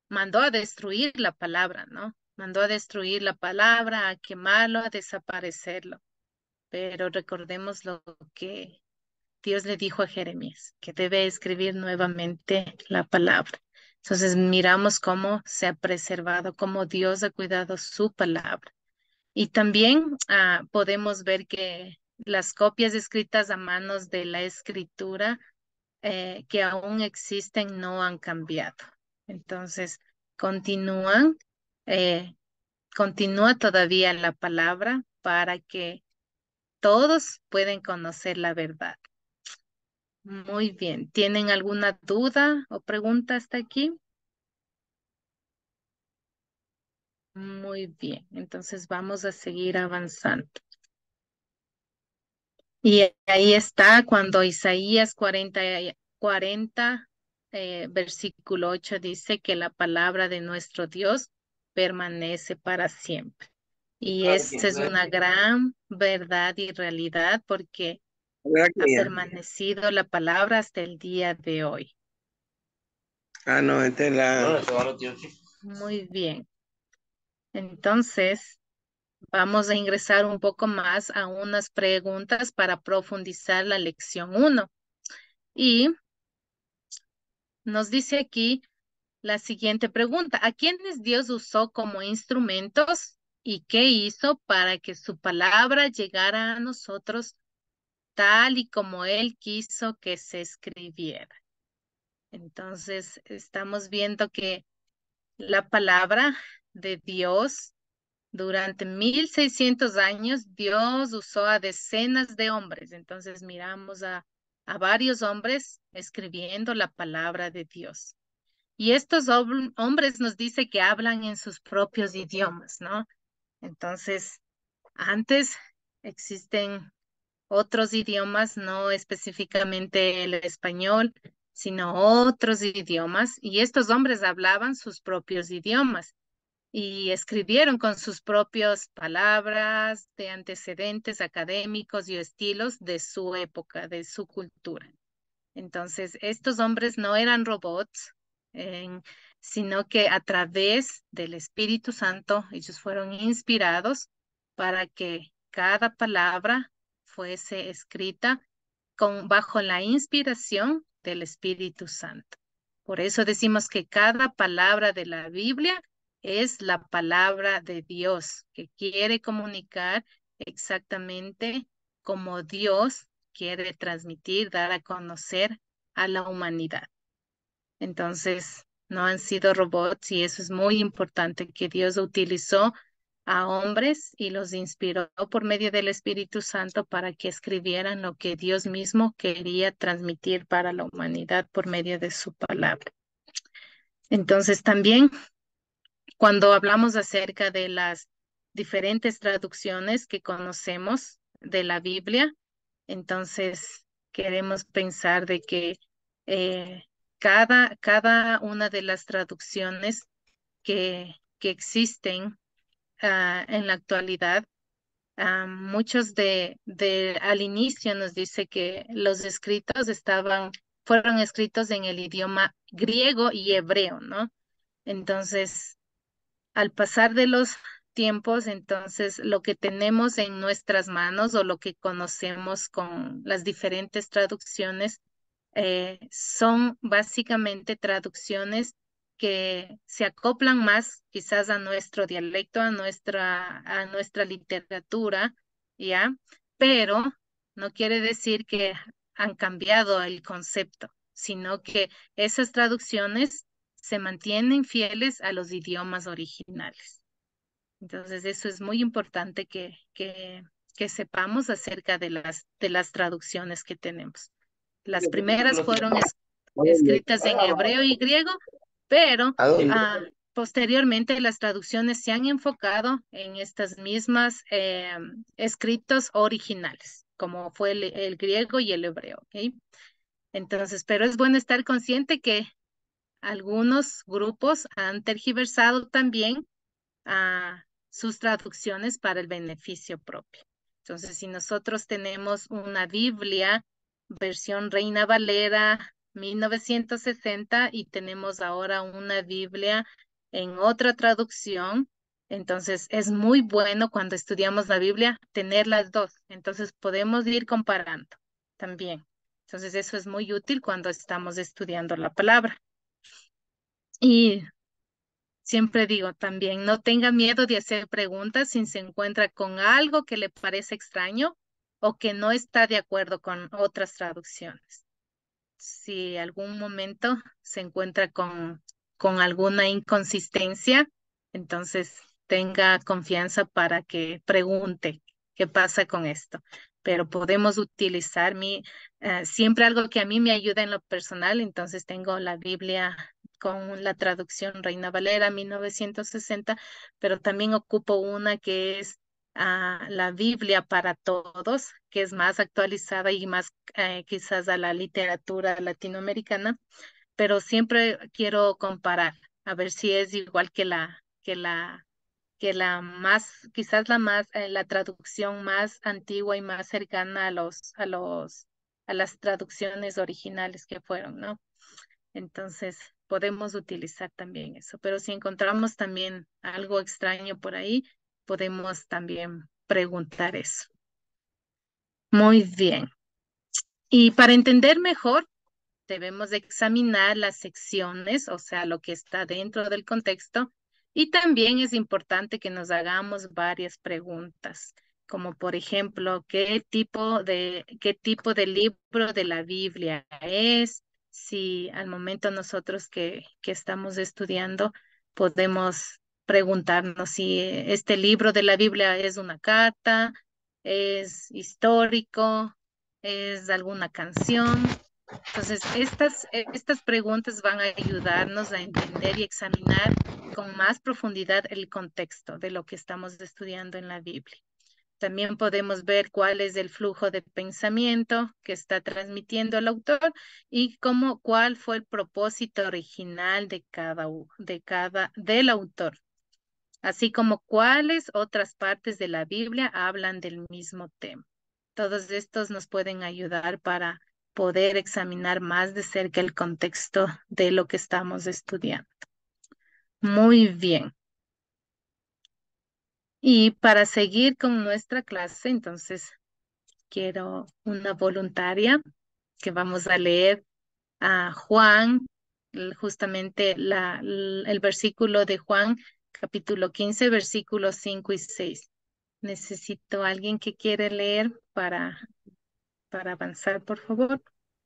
mandó a destruir la palabra, ¿no? Mandó a destruir la palabra, a quemarlo, a desaparecerlo. Pero recordemos lo que Dios le dijo a Jeremías, que debe escribir nuevamente la palabra. Entonces miramos cómo se ha preservado, cómo Dios ha cuidado su palabra. Y también podemos ver que las copias escritas a manos de la escritura que aún existen no han cambiado. Entonces continúan, eh, continúa todavía la palabra para que todos puedan conocer la verdad. Muy bien. ¿Tienen alguna duda o pregunta hasta aquí? Muy bien. Entonces vamos a seguir avanzando. Y ahí está cuando Isaías 40, versículo 8 dice que la palabra de nuestro Dios permanece para siempre. Y esta es una gran verdad y realidad porque ha permanecido la palabra hasta el día de hoy. No, esta es la... Muy bien. Entonces, vamos a ingresar un poco más a unas preguntas para profundizar la lección 1. Y nos dice aquí la siguiente pregunta. ¿A quiénes Dios usó como instrumentos y qué hizo para que su palabra llegara a nosotros tal y como Él quiso que se escribiera? Entonces, estamos viendo que la palabra de Dios durante 1600 años, Dios usó a decenas de hombres. Entonces miramos a varios hombres escribiendo la palabra de Dios. Y estos hombres nos dice que hablan en sus propios idiomas, ¿no? Entonces, antes existen otros idiomas, no específicamente el español, sino otros idiomas. Y estos hombres hablaban sus propios idiomas y escribieron con sus propias palabras de antecedentes académicos y estilos de su época, de su cultura. Entonces, estos hombres no eran robots, sino que a través del Espíritu Santo ellos fueron inspirados para que cada palabra fuese escrita bajo la inspiración del Espíritu Santo. Por eso decimos que cada palabra de la Biblia es la palabra de Dios, que quiere comunicar exactamente como Dios quiere transmitir, dar a conocer a la humanidad. Entonces, no han sido robots y eso es muy importante, que Dios utilizó a hombres y los inspiró por medio del Espíritu Santo para que escribieran lo que Dios mismo quería transmitir para la humanidad por medio de su palabra. Entonces, también cuando hablamos acerca de las diferentes traducciones que conocemos de la Biblia, entonces queremos pensar de que cada una de las traducciones que existen en la actualidad, muchos al inicio nos dice que los escritos fueron escritos en el idioma griego y hebreo, ¿no? Entonces, al pasar de los tiempos, entonces lo que tenemos en nuestras manos o lo que conocemos con las diferentes traducciones son básicamente traducciones que se acoplan más quizás a nuestro dialecto, a nuestra literatura, ¿ya? Pero no quiere decir que han cambiado el concepto, sino que esas traducciones se mantienen fieles a los idiomas originales. Entonces, eso es muy importante que sepamos acerca de las traducciones que tenemos. Las primeras fueron escritas en hebreo y griego, pero posteriormente las traducciones se han enfocado en estas mismas escritos originales, como fue el griego y el hebreo, ¿ok? Entonces, pero es bueno estar consciente que algunos grupos han tergiversado también sus traducciones para el beneficio propio. Entonces, si nosotros tenemos una Biblia, versión Reina Valera 1960, y tenemos ahora una Biblia en otra traducción, entonces es muy bueno cuando estudiamos la Biblia tener las dos. Entonces podemos ir comparando también. Entonces eso es muy útil cuando estamos estudiando la palabra. Y siempre digo también, no tenga miedo de hacer preguntas si se encuentra con algo que le parece extraño o que no está de acuerdo con otras traducciones. Si algún momento se encuentra con alguna inconsistencia, entonces tenga confianza para que pregunte qué pasa con esto. Pero podemos utilizar siempre algo que a mí me ayuda en lo personal, entonces tengo la Biblia con la traducción Reina Valera 1960, pero también ocupo una que es la Biblia para todos, que es más actualizada y más quizás a la literatura latinoamericana, pero siempre quiero comparar, a ver si es igual que la más, quizás la traducción más antigua y más cercana a las traducciones originales que fueron, ¿no? Entonces, podemos utilizar también eso, pero si encontramos también algo extraño por ahí, podemos también preguntar eso. Muy bien. Y para entender mejor, debemos examinar las secciones, o sea, lo que está dentro del contexto, y también es importante que nos hagamos varias preguntas, como por ejemplo, ¿qué tipo de libro de la Biblia es? Si al momento nosotros que estamos estudiando podemos preguntarnos si este libro de la Biblia es una carta, es histórico, es alguna canción. Entonces, estas preguntas van a ayudarnos a entender y examinar con más profundidad el contexto de lo que estamos estudiando en la Biblia. También podemos ver cuál es el flujo de pensamiento que está transmitiendo el autor y cuál fue el propósito original del autor, así como cuáles otras partes de la Biblia hablan del mismo tema. Todos estos nos pueden ayudar para poder examinar más de cerca el contexto de lo que estamos estudiando. Muy bien. Y para seguir con nuestra clase, entonces quiero una voluntaria que vamos a leer a Juan, justamente el versículo de Juan, capítulo 15, versículos 5 y 6. Necesito a alguien que quiere leer para avanzar, por favor.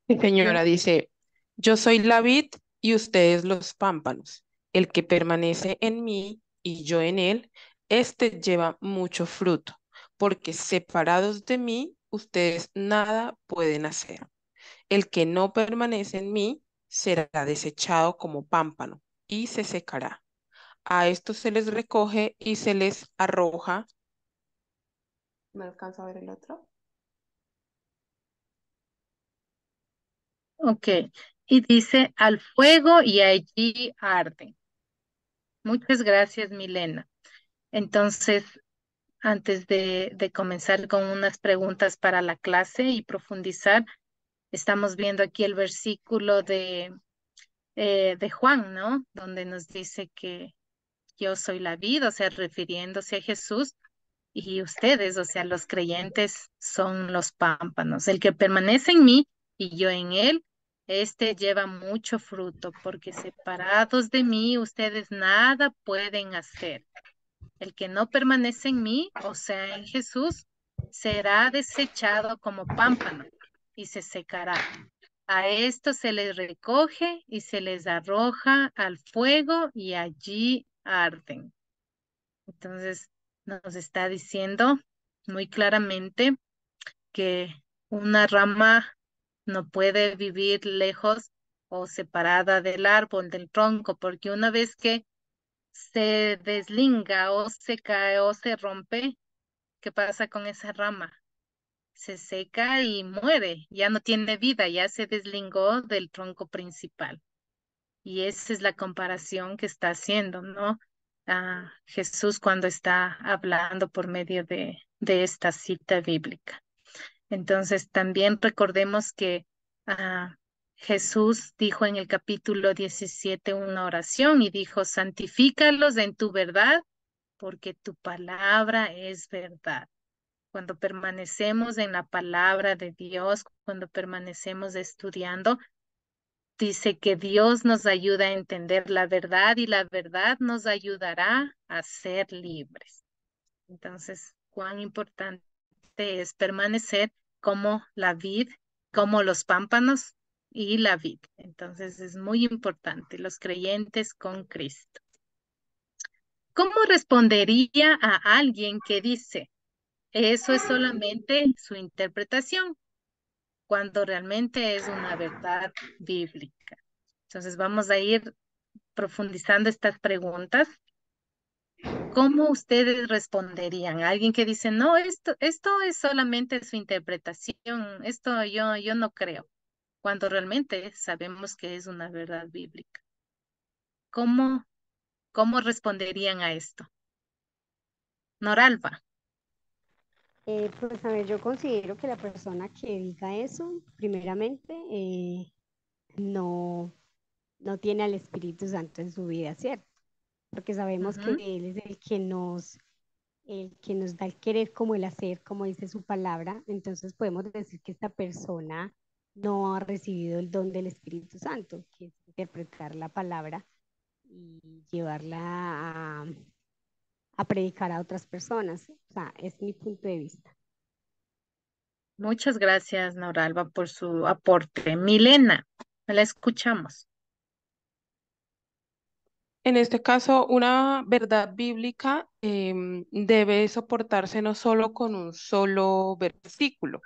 Sí, señora, dice, yo soy la vid y ustedes los pámpanos. El que permanece en mí y yo en él, éste lleva mucho fruto, porque separados de mí, ustedes nada pueden hacer. El que no permanece en mí será desechado como pámpano y se secará. A estos se les recoge y se les arroja. ¿Me alcanza a ver el otro? Ok, y dice al fuego y allí arden. Muchas gracias, Milena. Entonces, antes de comenzar con unas preguntas para la clase y profundizar, estamos viendo aquí el versículo de Juan, ¿no? Donde nos dice que yo soy la vid, o sea, refiriéndose a Jesús, y ustedes, o sea, los creyentes son los pámpanos. El que permanece en mí y yo en él, este lleva mucho fruto, porque separados de mí, ustedes nada pueden hacer. El que no permanece en mí, o sea, en Jesús, será desechado como pámpano y se secará. A esto se les recoge y se les arroja al fuego y allí arden. Entonces, nos está diciendo muy claramente que una rama no puede vivir lejos o separada del árbol, del tronco, porque una vez que se deslinga o se cae o se rompe, ¿qué pasa con esa rama? Se seca y muere, ya no tiene vida, ya se deslingó del tronco principal. Y esa es la comparación que está haciendo, ¿no? Jesús cuando está hablando por medio de esta cita bíblica. Entonces, también recordemos que Jesús dijo en el capítulo 17 una oración y dijo, santifícalos en tu verdad, porque tu palabra es verdad. Cuando permanecemos en la palabra de Dios, cuando permanecemos estudiando, dice que Dios nos ayuda a entender la verdad y la verdad nos ayudará a ser libres. Entonces, cuán importante es permanecer como la vid, como los pámpanos y la vid. Entonces, es muy importante los creyentes con Cristo. ¿Cómo respondería a alguien que dice, eso es solamente su interpretación, cuando realmente es una verdad bíblica? Entonces vamos a ir profundizando estas preguntas. ¿Cómo ustedes responderían? Alguien que dice, no, esto es solamente su interpretación, esto yo no creo, cuando realmente sabemos que es una verdad bíblica. ¿Cómo responderían a esto? Noralba. Pues a ver, yo considero que la persona que diga eso, primeramente, no, no tiene al Espíritu Santo en su vida, ¿cierto? Porque sabemos que Él es el que nos da el querer como el hacer, como dice su palabra. Entonces podemos decir que esta persona no ha recibido el don del Espíritu Santo, que es interpretar la palabra y llevarla a predicar a otras personas. O sea, es mi punto de vista. Muchas gracias, Noralba, por su aporte. Milena, la escuchamos. En este caso, una verdad bíblica debe soportarse no solo con un solo versículo.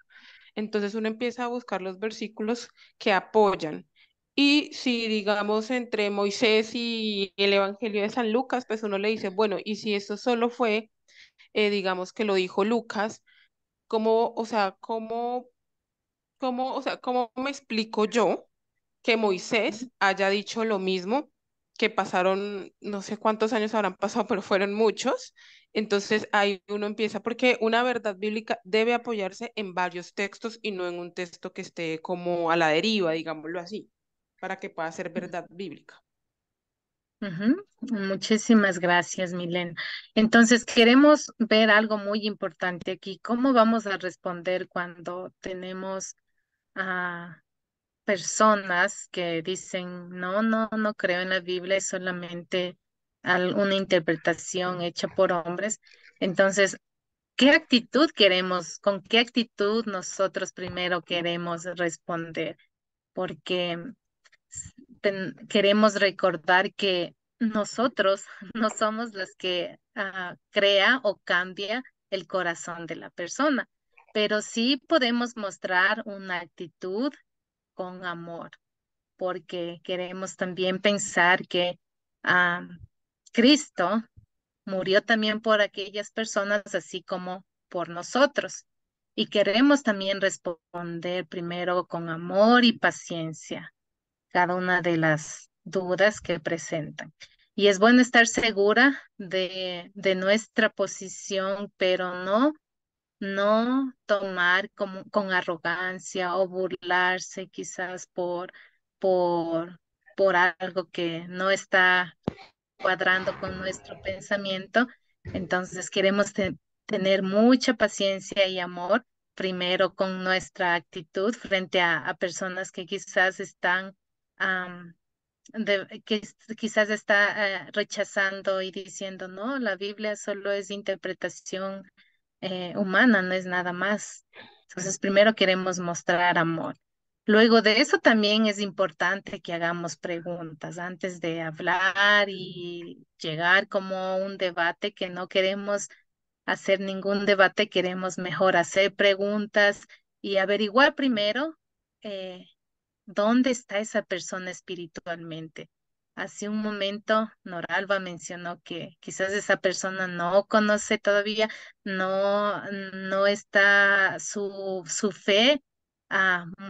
Entonces uno empieza a buscar los versículos que apoyan. Y si digamos entre Moisés y el Evangelio de San Lucas, pues uno le dice, bueno, y si esto solo fue digamos que lo dijo Lucas, ¿cómo, o sea, cómo me explico yo que Moisés haya dicho lo mismo, que pasaron, no sé cuántos años habrán pasado, pero fueron muchos? Entonces ahí uno empieza, porque una verdad bíblica debe apoyarse en varios textos y no en un texto que esté como a la deriva, digámoslo así, para que pueda ser verdad bíblica. Ujú. Muchísimas gracias, Milena. Entonces, queremos ver algo muy importante aquí. ¿Cómo vamos a responder cuando tenemos a personas que dicen, no, no, no creo en la Biblia, es solamente una interpretación hecha por hombres? Entonces, ¿qué actitud queremos, con qué actitud nosotros primero queremos responder? Porque queremos recordar que nosotros no somos los que crea o cambia el corazón de la persona, pero sí podemos mostrar una actitud con amor, porque queremos también pensar que ah, Cristo murió también por aquellas personas, así como por nosotros. Y queremos también responder primero con amor y paciencia cada una de las dudas que presentan. Y es bueno estar segura de nuestra posición, pero no tomar como, con arrogancia o burlarse quizás por, por algo que no está cuadrando con nuestro pensamiento. Entonces queremos tener mucha paciencia y amor, primero con nuestra actitud frente a personas que quizás están, quizás está rechazando y diciendo, no, la Biblia solo es interpretación humana, no es nada más. Entonces primero queremos mostrar amor. Luego de eso también es importante que hagamos preguntas antes de hablar y llegar como a un debate, que no queremos hacer ningún debate, queremos mejor hacer preguntas y averiguar primero eh, dónde está esa persona espiritualmente. Hace un momento, Noralba mencionó que quizás esa persona no conoce todavía, no está su fe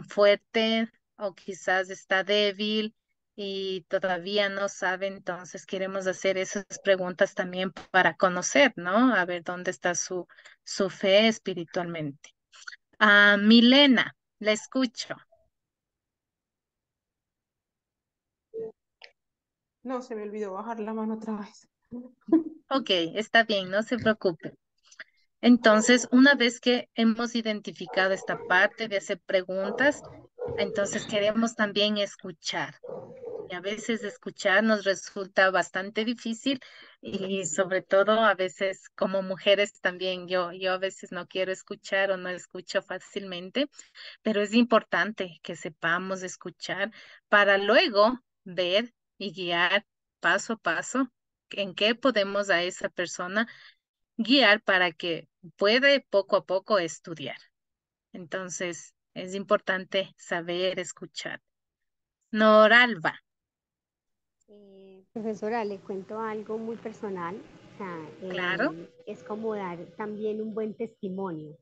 fuerte, o quizás está débil y todavía no sabe. Entonces queremos hacer esas preguntas también para conocer, ¿no? A ver dónde está su fe espiritualmente. Milena, la escucho. No, se me olvidó bajar la mano otra vez. Ok, está bien, no se preocupe. Entonces, una vez que hemos identificado esta parte de hacer preguntas, entonces queremos también escuchar. Y a veces escuchar nos resulta bastante difícil, y sobre todo a veces como mujeres también yo a veces no quiero escuchar o no escucho fácilmente, pero es importante que sepamos escuchar para luego ver y guiar paso a paso en qué podemos a esa persona guiar para que puede poco a poco estudiar. Entonces, es importante saber escuchar. Noralba, Profesora, le cuento algo muy personal. O sea, claro. es como dar también un buen testimonio.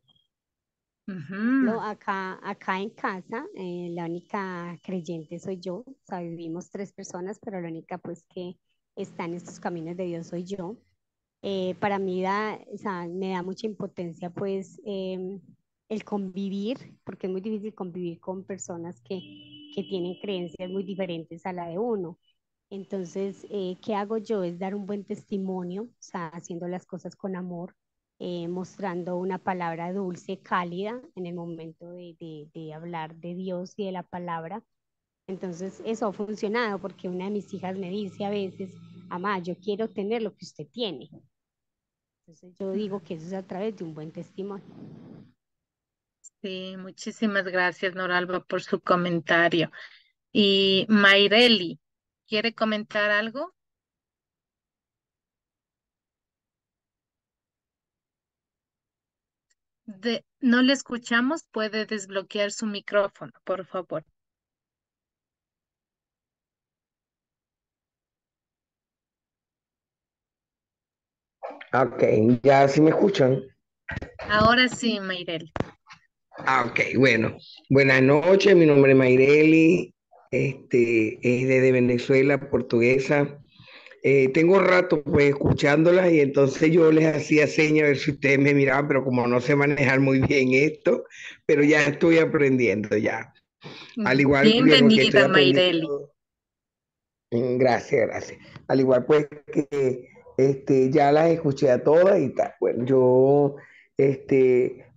Ujú. Acá en casa, la única creyente soy yo. O sea, vivimos tres personas, pero la única pues que está en estos caminos de Dios soy yo. Para mí o sea, me da mucha impotencia pues el convivir, porque es muy difícil convivir con personas que tienen creencias muy diferentes a la de uno. Entonces, ¿qué hago yo? Es dar un buen testimonio, o sea, haciendo las cosas con amor, mostrando una palabra dulce, cálida en el momento de hablar de Dios y de la palabra. Entonces, eso ha funcionado porque una de mis hijas me dice a veces, mamá, yo quiero tener lo que usted tiene. Entonces, yo digo que eso es a través de un buen testimonio. Sí, muchísimas gracias, Noralba, por su comentario. Y Mayreli, ¿quiere comentar algo? No le escuchamos, puede desbloquear su micrófono, por favor. Ok, ya si me escuchan. Ahora sí, Mayrel. Ok, bueno. Buenas noches, mi nombre es Mayreli, es de Venezuela, portuguesa. Tengo rato pues escuchándolas y entonces yo les hacía señas a ver si ustedes me miraban, pero como no sé manejar muy bien esto, pero ya estoy aprendiendo ya. Al igual que lo que estoy Bienvenida, Mayreli. aprendiendo. Gracias, gracias. Al igual pues que ya las escuché a todas y tal. Bueno, yo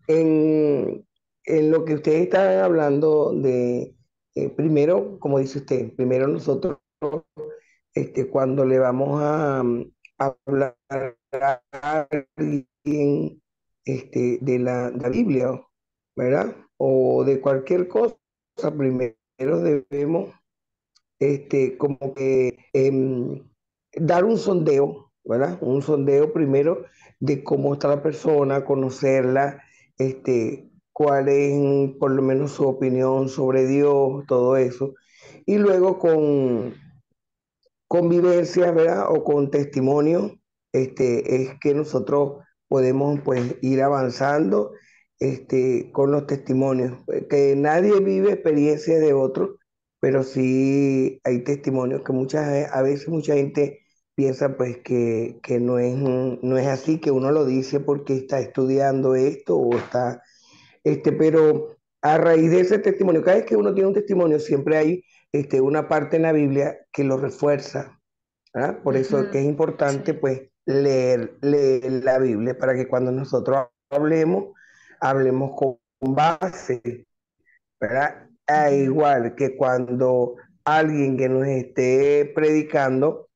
en lo que ustedes estaban hablando de, primero, como dice usted, primero nosotros cuando le vamos a hablar a alguien de la Biblia, ¿verdad? O de cualquier cosa, primero debemos como que dar un sondeo, ¿verdad? Un sondeo primero de cómo está la persona, conocerla, cuál es por lo menos su opinión sobre Dios, todo eso. Y luego con vivencias, ¿verdad? O con testimonios, es que nosotros podemos pues ir avanzando con los testimonios. Que nadie vive experiencias de otros, pero sí hay testimonios que a veces mucha gente piensa pues que no es así, que uno lo dice porque está estudiando esto o está, pero a raíz de ese testimonio, cada vez que uno tiene un testimonio, siempre hay una parte en la Biblia que lo refuerza. ¿Ah? Por eso es que Ujú, es importante sí. pues leer la Biblia para que cuando nosotros hablemos con base, ¿verdad? Ujú, Igual que cuando alguien que nos esté predicando,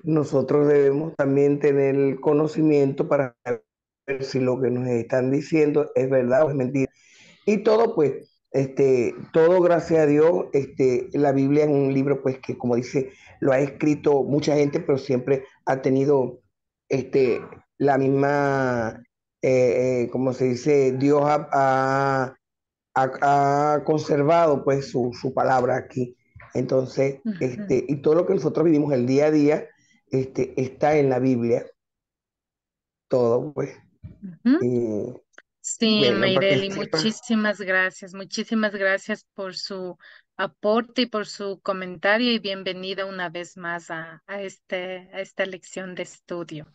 nosotros debemos también tener el conocimiento para ver si lo que nos están diciendo es verdad o es mentira. Y todo, pues, todo gracias a Dios, la Biblia es un libro, pues, que como dice, lo ha escrito mucha gente, pero siempre ha tenido, la misma, como se dice, Dios ha conservado, pues, su palabra aquí. Entonces, ujú, y todo lo que nosotros vivimos el día a día, está en la Biblia, todo, pues. ujú. Y Sí, bueno, para que Mayreli, sepan. muchísimas gracias por su aporte y por su comentario y bienvenida una vez más a esta lección de estudio.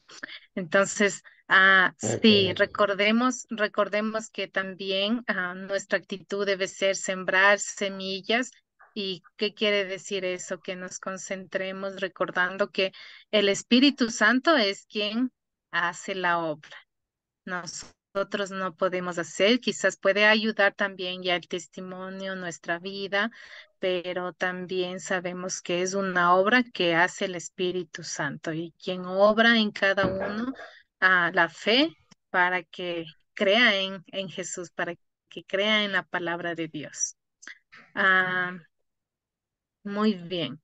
Entonces, sí, Ok. recordemos que también nuestra actitud debe ser sembrar semillas. ¿Y qué quiere decir eso? Que nos concentremos recordando que el Espíritu Santo es quien hace la obra. Nosotros no podemos hacer, quizás puede ayudar también ya el testimonio, nuestra vida, pero también sabemos que es una obra que hace el Espíritu Santo y quien obra en cada uno la fe para que crea en Jesús, para que crea en la palabra de Dios. Ah, muy bien.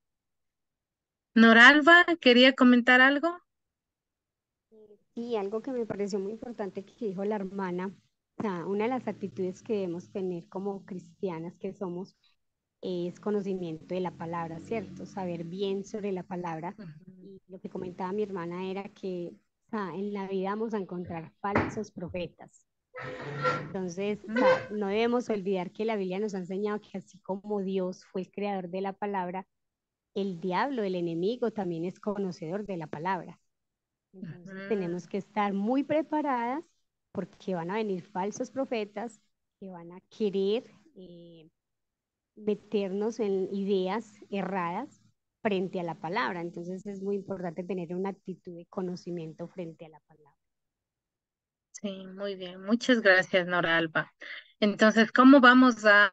Noralba, ¿quería comentar algo? Y algo que me pareció muy importante que dijo la hermana, o sea, una de las actitudes que debemos tener como cristianas que somos es conocimiento de la palabra, ¿cierto? Saber bien sobre la palabra. Ujú, Y lo que comentaba mi hermana era que, o sea, en la vida vamos a encontrar falsos profetas. Entonces, o ujú, sea, no debemos olvidar que la Biblia nos ha enseñado que así como Dios fue el creador de la palabra, el diablo, el enemigo, también es conocedor de la palabra. Entonces ujú. tenemos que estar muy preparadas porque van a venir falsos profetas que van a querer meternos en ideas erradas frente a la palabra. Entonces es muy importante tener una actitud de conocimiento frente a la palabra. Sí, muy bien. Muchas gracias, Noralba. Entonces, ¿cómo vamos a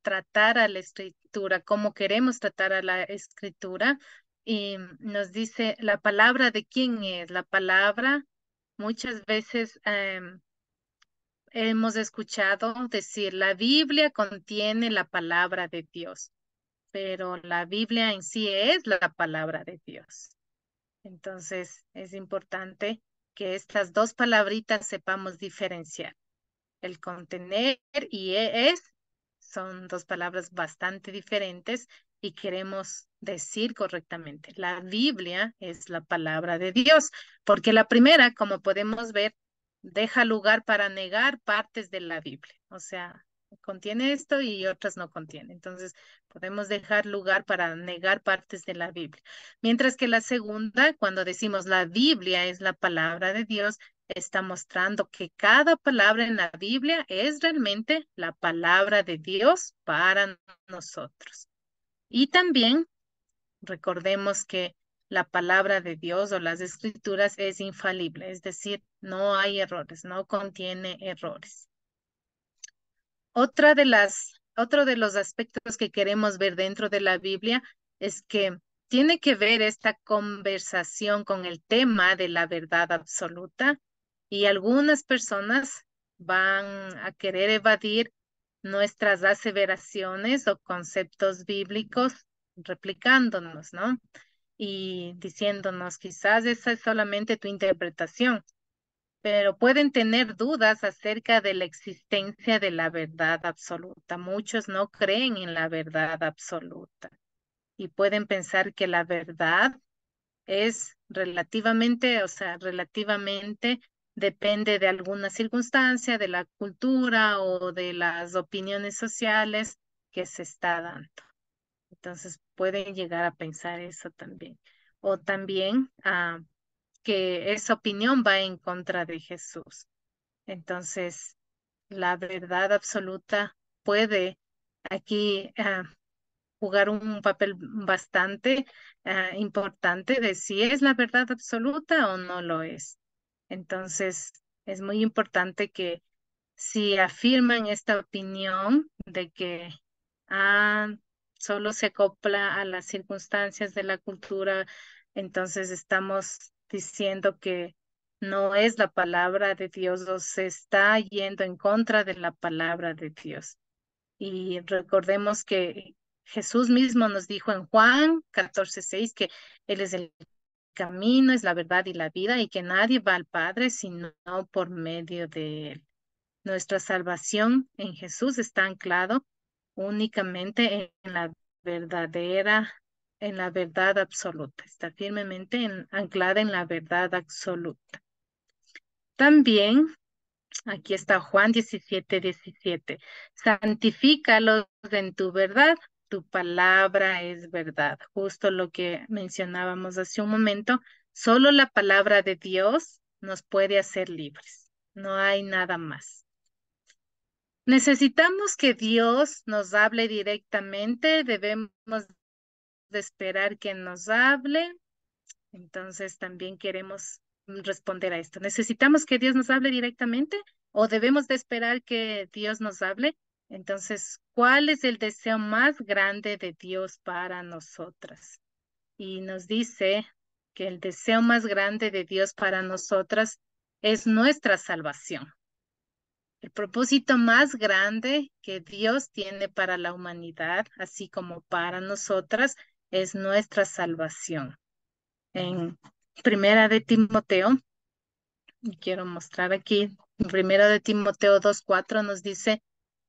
tratar a la escritura? ¿Cómo queremos tratar a la escritura? Y nos dice la palabra de quién es. La palabra, muchas veces hemos escuchado decir, la Biblia contiene la palabra de Dios, pero la Biblia en sí es la palabra de Dios. Entonces, es importante que estas dos palabritas sepamos diferenciar. El contener y es son dos palabras bastante diferentes y queremos decir correctamente. La Biblia es la palabra de Dios, porque la primera, como podemos ver, deja lugar para negar partes de la Biblia. O sea, contiene esto y otras no contiene. Entonces, podemos dejar lugar para negar partes de la Biblia. Mientras que la segunda, cuando decimos la Biblia es la palabra de Dios, está mostrando que cada palabra en la Biblia es realmente la palabra de Dios para nosotros. Y también recordemos que la palabra de Dios o las escrituras es infalible, es decir, no hay errores, no contiene errores. Otro de los aspectos que queremos ver dentro de la Biblia es que tiene que ver esta conversación con el tema de la verdad absoluta y algunas personas van a querer evadir nuestras aseveraciones o conceptos bíblicos replicándonos, ¿no? Y diciéndonos, quizás esa es solamente tu interpretación, pero pueden tener dudas acerca de la existencia de la verdad absoluta. Muchos no creen en la verdad absoluta y pueden pensar que la verdad es relativamente, o sea, relativamente depende de alguna circunstancia, de la cultura o de las opiniones sociales que se está dando. Entonces pueden llegar a pensar eso también. O también que esa opinión va en contra de Jesús. Entonces, la verdad absoluta puede aquí jugar un papel bastante importante de si es la verdad absoluta o no lo es. Entonces, es muy importante que si afirman esta opinión de que ah, solo se acopla a las circunstancias de la cultura, entonces estamos diciendo que no es la palabra de Dios o se está yendo en contra de la palabra de Dios. Y recordemos que Jesús mismo nos dijo en Juan 14:6 que Él es el camino, es la verdad y la vida y que nadie va al Padre sino por medio de Él. Nuestra salvación en Jesús está anclado únicamente en la verdadera, en la verdad absoluta. Está firmemente anclada en la verdad absoluta. También, aquí está Juan 17:17. Santifícalos en tu verdad. Tu palabra es verdad. Justo lo que mencionábamos hace un momento. Solo la palabra de Dios nos puede hacer libres. No hay nada más. Necesitamos que Dios nos hable directamente, debemos de esperar que nos hable. Entonces también queremos responder a esto. ¿Necesitamos que Dios nos hable directamente o debemos de esperar que Dios nos hable? Entonces, ¿cuál es el deseo más grande de Dios para nosotras? Y nos dice que el deseo más grande de Dios para nosotras es nuestra salvación. El propósito más grande que Dios tiene para la humanidad, así como para nosotras, es nuestra salvación. En Primera de Timoteo, y quiero mostrar aquí, en Primera de Timoteo 2:4 nos dice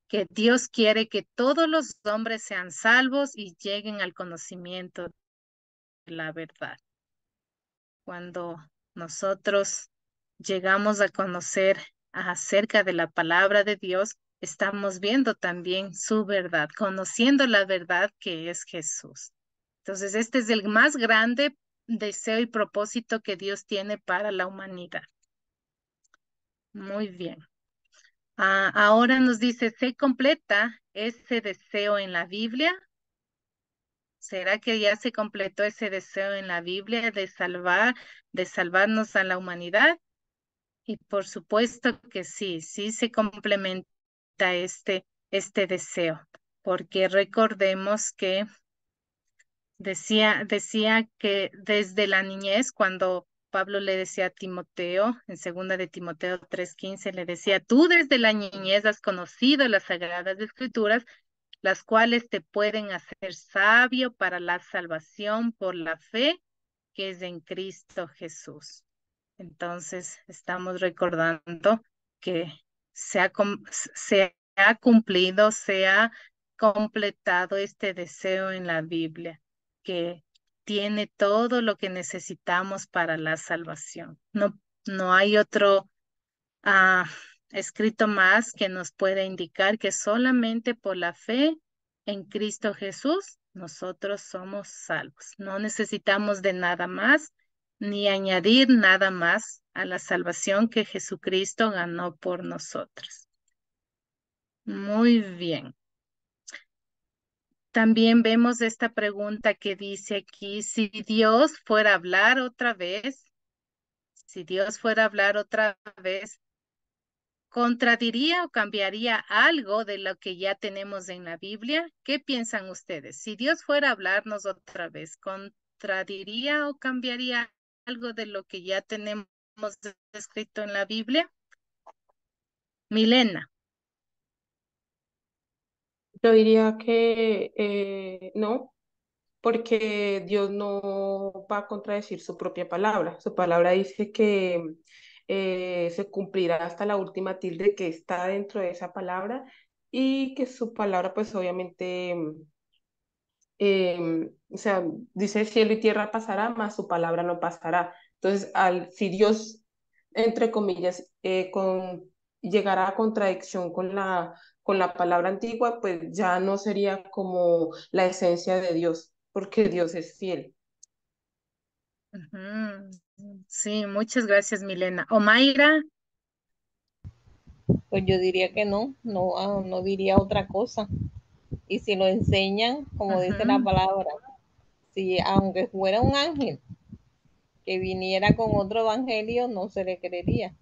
que Dios quiere que todos los hombres sean salvos y lleguen al conocimiento de la verdad. Cuando nosotros llegamos a conocer acerca de la palabra de Dios, estamos viendo también su verdad, conociendo la verdad que es Jesús. Entonces, este es el más grande deseo y propósito que Dios tiene para la humanidad. Muy bien. Ahora nos dice, ¿se completa ese deseo en la Biblia? ¿Será que ya se completó ese deseo en la Biblia de salvarnos a la humanidad? Y por supuesto que sí, sí se complementa este deseo, porque recordemos que decía que desde la niñez, cuando Pablo le decía a Timoteo, en segunda de Timoteo 3:15, le decía, tú desde la niñez has conocido las sagradas escrituras, las cuales te pueden hacer sabio para la salvación por la fe que es en Cristo Jesús. Entonces, estamos recordando que se ha cumplido, se ha completado este deseo en la Biblia, que tiene todo lo que necesitamos para la salvación. No, no hay otro ah, escrito más que nos pueda indicar que solamente por la fe en Cristo Jesús nosotros somos salvos. No necesitamos de nada más ni añadir nada más a la salvación que Jesucristo ganó por nosotros. Muy bien. También vemos esta pregunta que dice aquí, si Dios fuera a hablar otra vez, si Dios fuera a hablar otra vez, ¿contradiría o cambiaría algo de lo que ya tenemos en la Biblia? ¿Qué piensan ustedes? Si Dios fuera a hablarnos otra vez, ¿contradiría o cambiaría algo de lo que ya tenemos escrito en la Biblia? Milena. Yo diría que no, porque Dios no va a contradecir su propia palabra. Su palabra dice que se cumplirá hasta la última tilde que está dentro de esa palabra y que su palabra pues obviamente, o sea, dice cielo y tierra pasará, mas su palabra no pasará. Entonces, si Dios, entre comillas, llegara a contradicción con la palabra antigua, pues ya no sería como la esencia de Dios, porque Dios es fiel. Ujú. Sí, muchas gracias, Milena. Omaira. Pues yo diría que no, no, no diría otra cosa. Y si lo enseñan, como dice la Ujú. palabra, si aunque fuera un ángel que viniera con otro evangelio, no se le creería,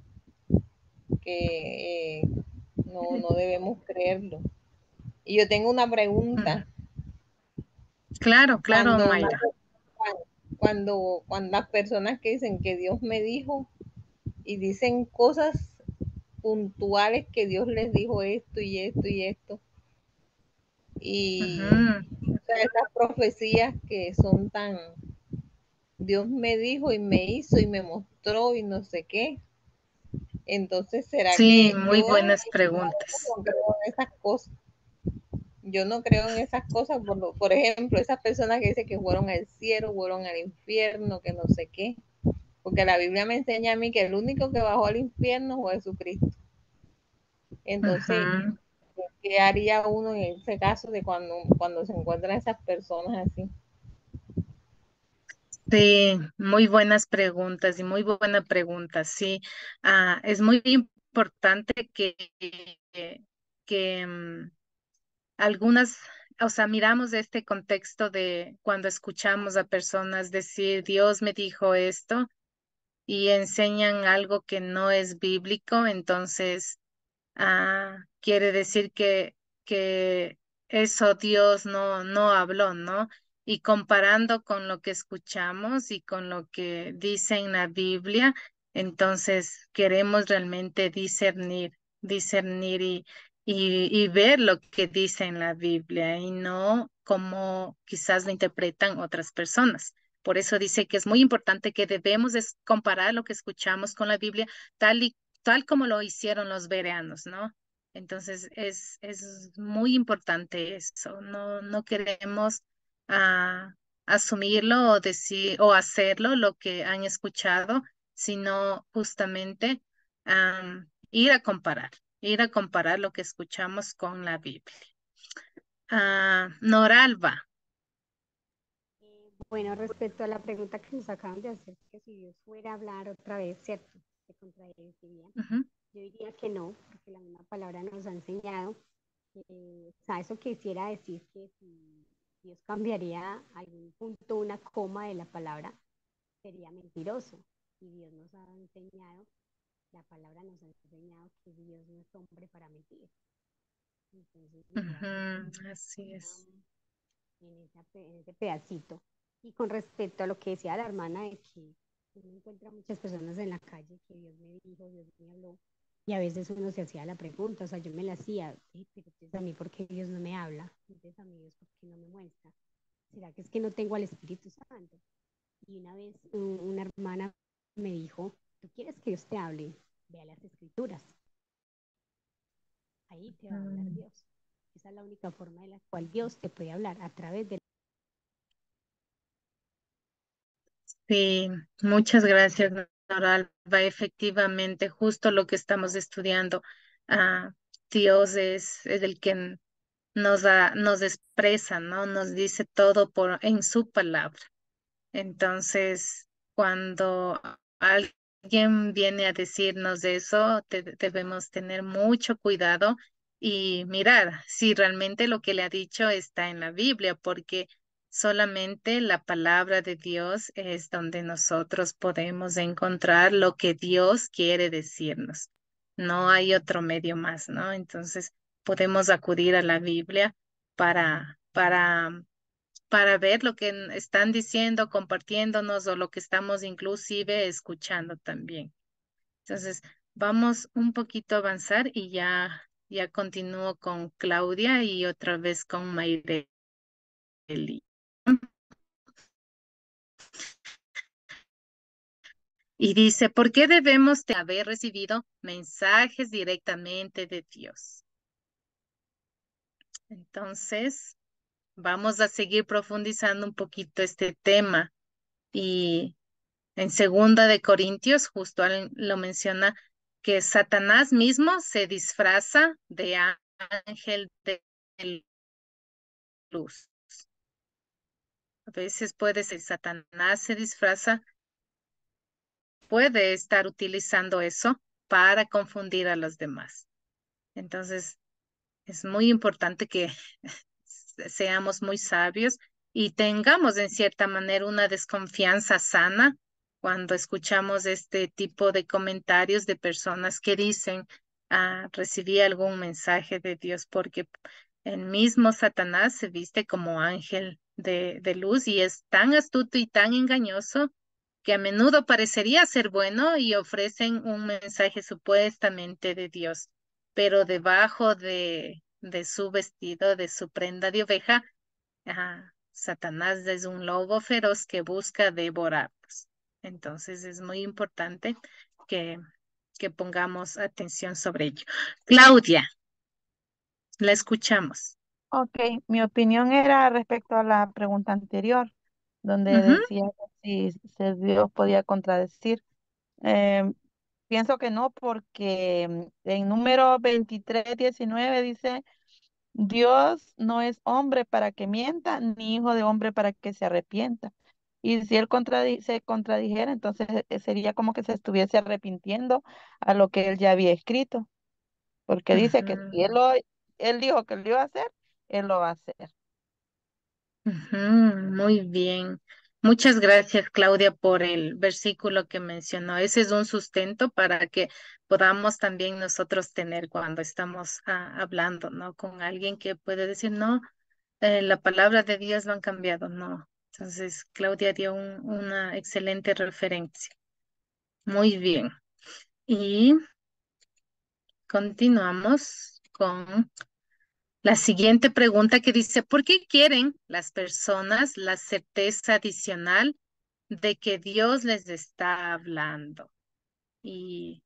que no, no debemos creerlo. Y yo tengo una pregunta. Claro, claro, Cuando, Mayra. cuando las personas que dicen que Dios me dijo y dicen cosas puntuales que Dios les dijo esto y esto y esto, y o sea, esas profecías que son tan, Dios me dijo y me hizo y me mostró y no sé qué. Entonces, ¿será Sí, que muy yo buenas preguntas. no creo en esas cosas? Yo no creo en esas cosas, por ejemplo, esas personas que dicen que fueron al cielo, fueron al infierno, que no sé qué, porque la Biblia me enseña a mí que el único que bajó al infierno fue Jesucristo. Entonces, Ujú. ¿qué haría uno en ese caso de cuando se encuentran esas personas así? Sí, muy buenas preguntas y muy buena pregunta. Sí, es muy importante que algunas, o sea, miramos este contexto de cuando escuchamos a personas decir, Dios me dijo esto y enseñan algo que no es bíblico, entonces quiere decir que eso Dios no habló, ¿no? Y comparando con lo que escuchamos y con lo que dice en la Biblia, entonces queremos realmente discernir y ver lo que dice en la Biblia y no como quizás lo interpretan otras personas. Por eso dice que es muy importante que debemos comparar lo que escuchamos con la Biblia tal como lo hicieron los bereanos, ¿no? Entonces es muy importante eso. No queremos ah, asumirlo o decir o hacerlo lo que han escuchado, sino justamente ir a comparar lo que escuchamos con la Biblia. Noralba. Bueno, respecto a la pregunta que nos acaban de hacer, que si Dios fuera a hablar otra vez, ¿cierto? ¿Se contradeciría? Ujú. Yo diría que no, porque la misma palabra nos ha enseñado. O sea, eso quisiera decir que si Dios cambiaría algún punto, una coma de la palabra, sería mentiroso. Y Dios nos ha enseñado, la palabra nos ha enseñado que Dios no es hombre para mentir. Entonces, diría que Ujú, así es. en ese pedacito. Y con respecto a lo que decía la hermana de que uno encuentra muchas personas en la calle que Dios me dijo, Dios me habló, y a veces uno se hacía la pregunta, o sea, yo me la hacía, pero entonces a mí, ¿por qué Dios no me habla? Entonces a mí, Dios, ¿por qué no me muestra? ¿Será que es que no tengo al Espíritu Santo? Y una vez una hermana me dijo, ¿tú quieres que Dios te hable? Ve a las Escrituras, ahí te va a hablar Mm. Dios. Esa es la única forma de la cual Dios te puede hablar, a través de Sí, muchas gracias, Nora Alba. Efectivamente, justo lo que estamos estudiando. Ah, Dios es el que nos expresa, ¿no? Nos dice todo en su palabra. Entonces, cuando alguien viene a decirnos eso, debemos tener mucho cuidado y mirar si realmente lo que le ha dicho está en la Biblia, porque solamente la palabra de Dios es donde nosotros podemos encontrar lo que Dios quiere decirnos. No hay otro medio más, ¿no? Entonces, podemos acudir a la Biblia para ver lo que están diciendo, compartiéndonos o lo que estamos inclusive escuchando también. Entonces, vamos un poquito a avanzar y ya continúo con Claudia y otra vez con Mayreli. Y dice, ¿por qué debemos de haber recibido mensajes directamente de Dios? Entonces, vamos a seguir profundizando un poquito este tema y en segunda de Corintios, justo lo menciona, que Satanás mismo se disfraza de ángel de luz. A veces puede ser Satanás se disfraza, puede estar utilizando eso para confundir a los demás. Entonces, es muy importante que seamos muy sabios y tengamos en cierta manera una desconfianza sana cuando escuchamos este tipo de comentarios de personas que dicen, recibí algún mensaje de Dios, porque el mismo Satanás se viste como ángel de luz y es tan astuto y tan engañoso que a menudo parecería ser bueno y ofrecen un mensaje supuestamente de Dios, pero debajo de su vestido, de su prenda de oveja, Satanás es un lobo feroz que busca devorarnos. Entonces es muy importante que, que pongamos atención sobre ello. Claudia, la escuchamos. Ok, mi opinión era respecto a la pregunta anterior, donde Ujú, decía que si Dios podía contradecir. Eh, Pienso que no, porque en número 23:19 dice, Dios no es hombre para que mienta, ni hijo de hombre para que se arrepienta. Y si él se contradijera, entonces sería como que se estuviese arrepintiendo a lo que él ya había escrito, porque dice que si ujú. él dijo que lo iba a hacer, él lo va a hacer. Ujú, muy bien. Muchas gracias, Claudia, por el versículo que mencionó. Ese es un sustento para que podamos también nosotros tener cuando estamos hablando, ¿no? Con alguien que puede decir, no, la palabra de Dios lo han cambiado, no. Entonces, Claudia dio una excelente referencia. Muy bien. Y continuamos con la siguiente pregunta que dice, ¿por qué quieren las personas la certeza adicional de que Dios les está hablando? Y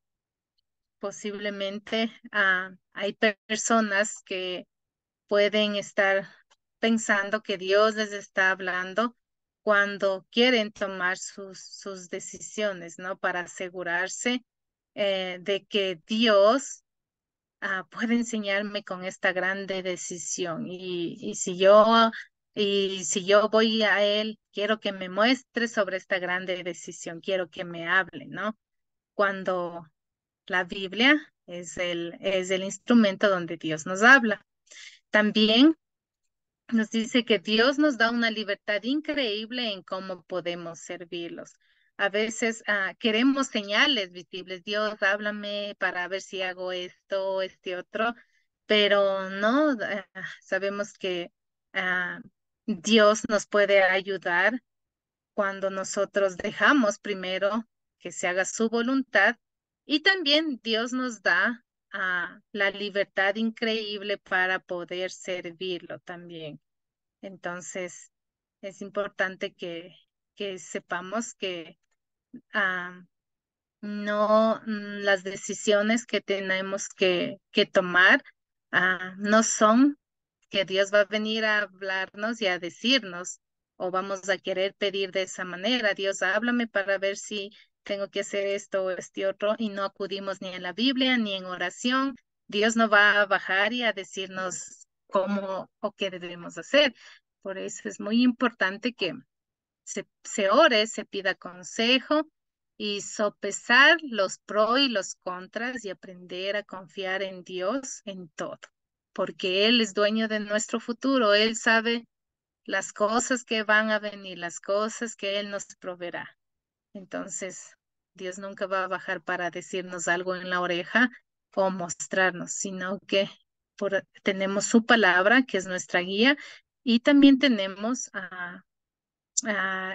posiblemente hay personas que pueden estar pensando que Dios les está hablando cuando quieren tomar sus decisiones, ¿no? Para asegurarse de que Dios puede enseñarme con esta grande decisión. Y si yo voy a Él, quiero que me muestre sobre esta grande decisión, quiero que me hable, ¿no? Cuando la Biblia es el instrumento donde Dios nos habla. También nos dice que Dios nos da una libertad increíble en cómo podemos servirlos. A veces queremos señales visibles. Dios, háblame para ver si hago esto o este otro, pero no, sabemos que ah, Dios nos puede ayudar cuando nosotros dejamos primero que se haga su voluntad y también Dios nos da la libertad increíble para poder servirlo también. Entonces, es importante que sepamos que ah, no las decisiones que tenemos que tomar no son que Dios va a venir a hablarnos y a decirnos, o vamos a querer pedir de esa manera. Dios, háblame para ver si tengo que hacer esto o este otro, y no acudimos ni en la Biblia ni en oración. Dios no va a bajar y a decirnos cómo o qué debemos hacer. Por eso es muy importante que se ore, se pida consejo y sopesar los pros y los contras y aprender a confiar en Dios en todo, porque Él es dueño de nuestro futuro. Él sabe las cosas que van a venir, las cosas que Él nos proveerá. Entonces, Dios nunca va a bajar para decirnos algo en la oreja o mostrarnos, sino que tenemos su palabra, que es nuestra guía, y también tenemos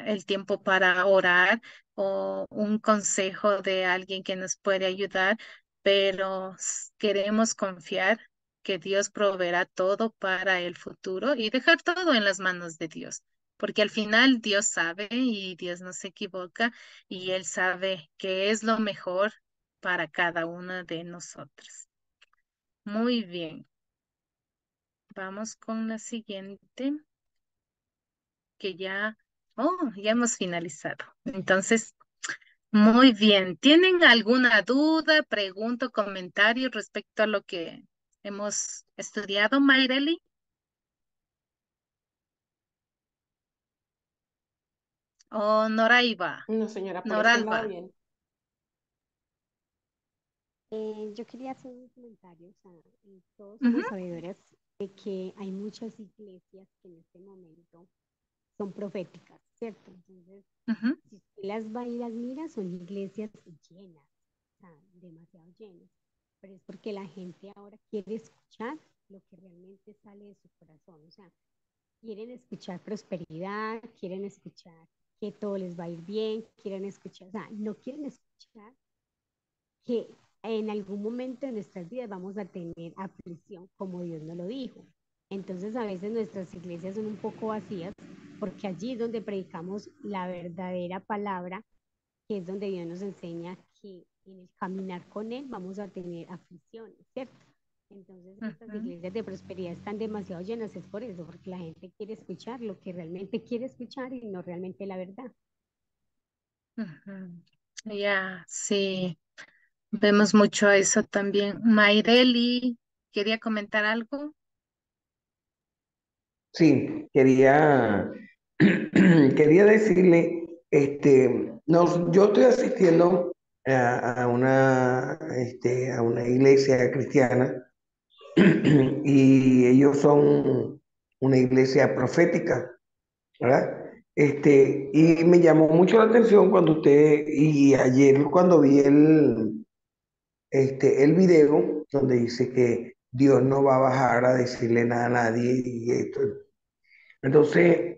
el tiempo para orar o un consejo de alguien que nos puede ayudar, pero queremos confiar que Dios proveerá todo para el futuro y dejar todo en las manos de Dios, porque al final Dios sabe y Dios no se equivoca y Él sabe qué es lo mejor para cada una de nosotras. Muy bien, vamos con la siguiente, que ya hemos finalizado. Entonces, muy bien. ¿Tienen alguna duda, pregunta o comentario respecto a lo que hemos estudiado, Mayreli? ¿O Noraiva? No, señora, por ese lado Noralba. bien. Yo quería hacer un comentario, o sea, todos Ujú. somos sabedores de que hay muchas iglesias que en este momento son proféticas, ¿cierto? Entonces, Ujú. si usted las va y las mira, son iglesias llenas, o sea, demasiado llenas, pero es porque la gente ahora quiere escuchar lo que realmente sale de su corazón, o sea, quieren escuchar prosperidad, quieren escuchar que todo les va a ir bien, quieren escuchar, o sea, no quieren escuchar que en algún momento de nuestras vidas vamos a tener aflicción, como Dios nos lo dijo. Entonces a veces nuestras iglesias son un poco vacías porque allí es donde predicamos la verdadera palabra, que es donde Dios nos enseña que en el caminar con Él vamos a tener aflicciones, ¿cierto? Entonces estas Ujú. iglesias de prosperidad están demasiado llenas, es por eso, porque la gente quiere escuchar lo que realmente quiere escuchar y no realmente la verdad. Ujú. Ya, sí, vemos mucho eso también. Mayreli, ¿quería comentar algo? Sí, quería decirle, no, yo estoy asistiendo a una iglesia cristiana y ellos son una iglesia profética, ¿verdad? Y me llamó mucho la atención y ayer cuando vi el video donde dice que Dios no va a bajar a decirle nada a nadie y esto. Entonces,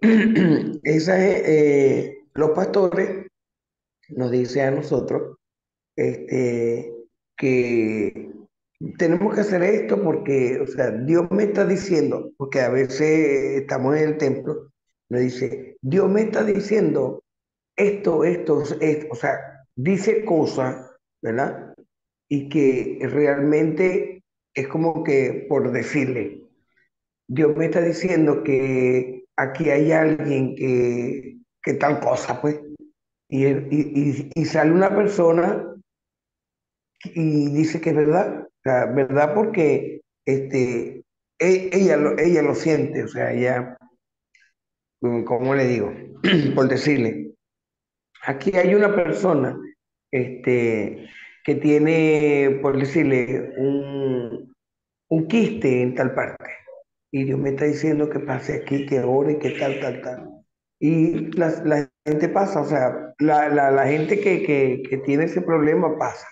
los pastores nos dicen a nosotros que tenemos que hacer esto porque, o sea, Dios me está diciendo, porque a veces estamos en el templo, nos dice, Dios me está diciendo esto, o sea, dice cosas, ¿verdad? Y que realmente es como que por decirle. Dios me está diciendo que aquí hay alguien que tal cosa, pues. Y sale una persona y dice que es verdad. O sea, verdad porque ella lo siente, o sea, ella, ¿cómo le digo? Por decirle, aquí hay una persona que tiene, por decirle, un quiste en tal parte. Y Dios me está diciendo que pase aquí, que ore, que tal, tal, tal. Y la gente pasa, o sea, la gente que tiene ese problema pasa.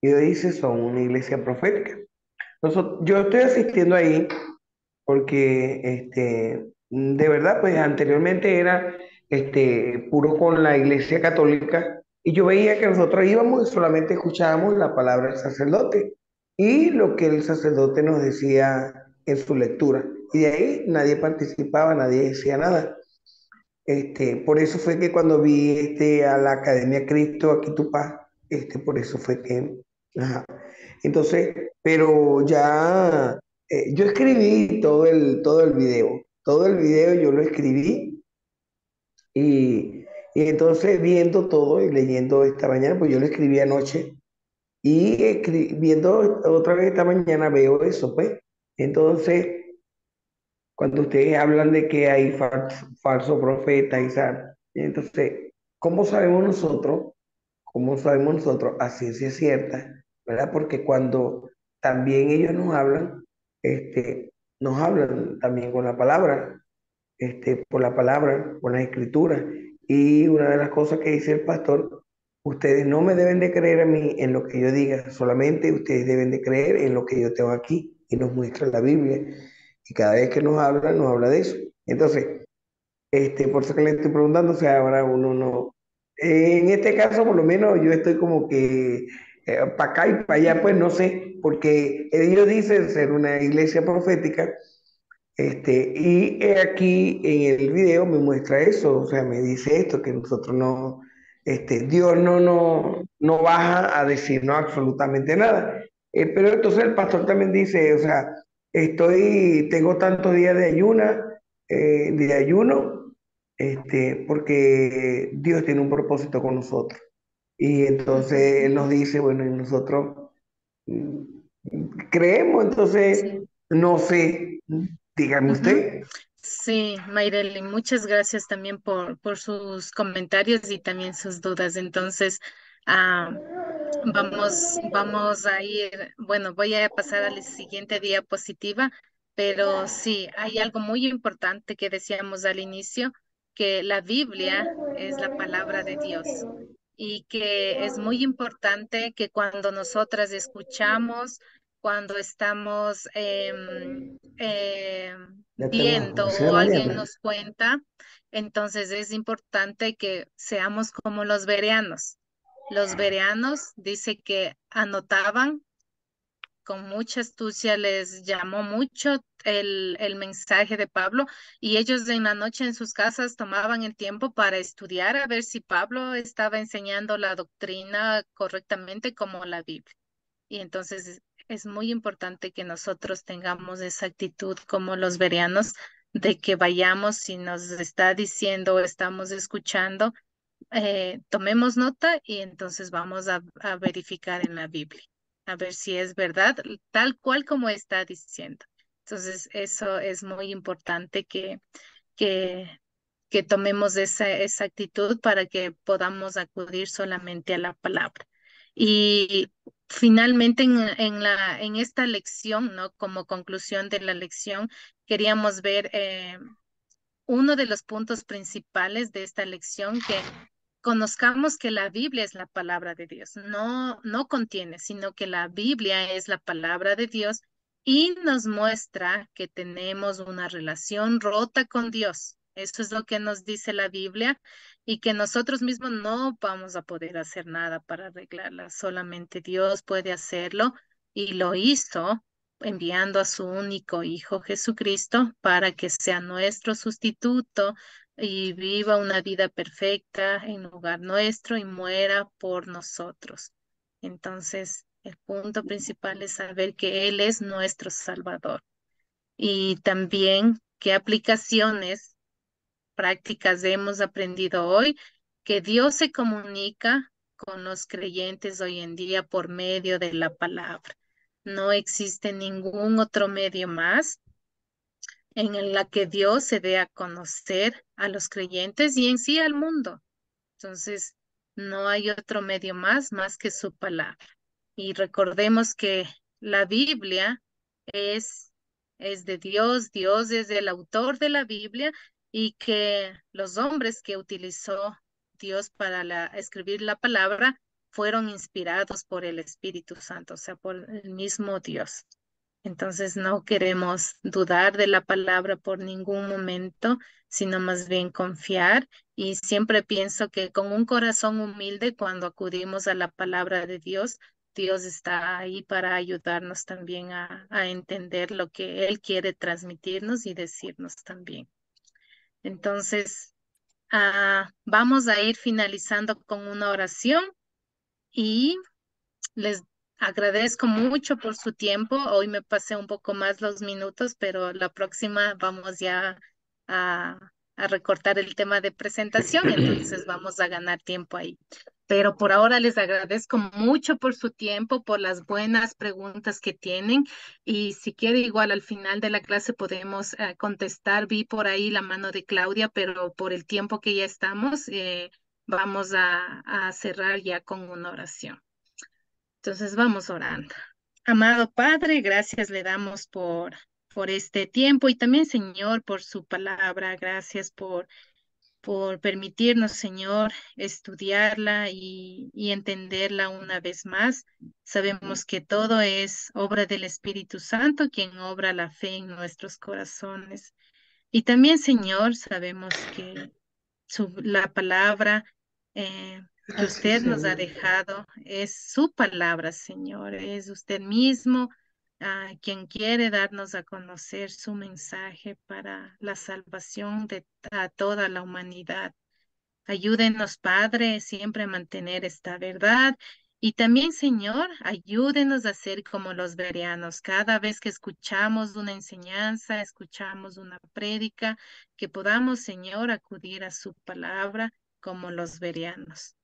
Y Dios dice, son una iglesia profética. Yo estoy asistiendo ahí porque, de verdad, pues anteriormente era, puro con la iglesia católica y yo veía que nosotros íbamos y solamente escuchábamos la palabra del sacerdote y lo que el sacerdote nos decía en su lectura. Y de ahí nadie participaba, nadie decía nada. Por eso fue que cuando vi a la Academia Cristo, aquí tu paz, por eso fue que, ajá. Entonces, pero ya, yo escribí todo el video yo lo escribí Y entonces viendo todo y leyendo esta mañana, pues yo lo escribí anoche y viendo otra vez esta mañana veo eso, pues. Entonces, cuando ustedes hablan de que hay falso profeta y tal, entonces, ¿cómo sabemos nosotros? ¿Cómo sabemos nosotros a ciencia cierta, verdad? Porque cuando también ellos nos hablan también con la palabra, por la palabra, por la escritura. Y una de las cosas que dice el pastor, ustedes no me deben de creer a mí en lo que yo diga, solamente ustedes deben de creer en lo que yo tengo aquí y nos muestra la Biblia. Y cada vez que nos habla de eso. Entonces, por eso que le estoy preguntando, o sea, ahora uno no. En este caso, por lo menos, yo estoy como que para acá y para allá, pues no sé, porque ellos dicen ser una iglesia profética, y aquí en el video me muestra eso, o sea, me dice esto, que nosotros no, Dios no baja a decirnos absolutamente nada. Pero entonces el pastor también dice, o sea, tengo tantos días de ayuno, porque Dios tiene un propósito con nosotros. Y entonces Él nos dice, bueno, y nosotros mm, creemos, entonces, no sé, dígame Ujú. usted. Sí, Mayreli, muchas gracias también por sus comentarios y también sus dudas. Entonces, ah, vamos a ir, bueno, voy a pasar a la siguiente diapositiva, pero sí, hay algo muy importante que decíamos al inicio, que la Biblia es la palabra de Dios y que es muy importante que cuando nosotras escuchamos, cuando estamos Ya está abajo, viendo esa es o alguien Mariana. nos cuenta, entonces es importante que seamos como los bereanos. Los bereanos dice que anotaban con mucha astucia, les llamó mucho el mensaje de Pablo y ellos en la noche en sus casas tomaban el tiempo para estudiar a ver si Pablo estaba enseñando la doctrina correctamente como la Biblia. Y entonces es muy importante que nosotros tengamos esa actitud como los bereanos de que vayamos si nos está diciendo o estamos escuchando, tomemos nota y entonces vamos a verificar en la Biblia, a ver si es verdad, tal cual como está diciendo. Entonces, eso es muy importante que, que tomemos esa actitud para que podamos acudir solamente a la palabra. Y finalmente en esta lección, ¿no? Como conclusión de la lección, queríamos ver uno de los puntos principales de esta lección, que conozcamos que la Biblia es la palabra de Dios. No contiene, sino que la Biblia es la palabra de Dios y nos muestra que tenemos una relación rota con Dios. Eso es lo que nos dice la Biblia y que nosotros mismos no vamos a poder hacer nada para arreglarla. Solamente Dios puede hacerlo y lo hizo enviando a su único Hijo Jesucristo para que sea nuestro sustituto y viva una vida perfecta en lugar nuestro y muera por nosotros. Entonces, el punto principal es saber que Él es nuestro Salvador y también qué aplicaciones prácticas hemos aprendido hoy, que Dios se comunica con los creyentes hoy en día por medio de la palabra. No existe ningún otro medio más en la que Dios se dé a conocer a los creyentes y en sí al mundo. Entonces, no hay otro medio más que su palabra. Y recordemos que la Biblia es, es de Dios, Dios es el autor de la Biblia y que los hombres que utilizó Dios para escribir la palabra fueron inspirados por el Espíritu Santo, o sea, por el mismo Dios. Entonces no queremos dudar de la palabra por ningún momento, sino más bien confiar. Y siempre pienso que con un corazón humilde, cuando acudimos a la palabra de Dios, Dios está ahí para ayudarnos también a entender lo que Él quiere transmitirnos y decirnos también. Entonces, vamos a ir finalizando con una oración y les agradezco mucho por su tiempo. Hoy me pasé un poco más los minutos, pero la próxima vamos ya a, a recortar el tema de presentación, entonces vamos a ganar tiempo ahí. Pero por ahora les agradezco mucho por su tiempo, por las buenas preguntas que tienen. Y si quiere, igual al final de la clase podemos contestar. Vi por ahí la mano de Claudia, pero por el tiempo que ya estamos, vamos a cerrar ya con una oración. Entonces vamos orando. Amado Padre, gracias le damos por este tiempo y también, Señor, por su palabra. Gracias por permitirnos, Señor, estudiarla y entenderla una vez más. Sabemos que todo es obra del Espíritu Santo, quien obra la fe en nuestros corazones. Y también, Señor, sabemos que la palabra que Gracias, usted nos ha Señor. dejado es su palabra, Señor. Es usted mismo quien quiere darnos a conocer su mensaje para la salvación de toda la humanidad. Ayúdenos, Padre, siempre a mantener esta verdad. Y también, Señor, ayúdenos a ser como los bereanos. Cada vez que escuchamos una enseñanza, escuchamos una prédica, que podamos, Señor, acudir a su palabra como los bereanos.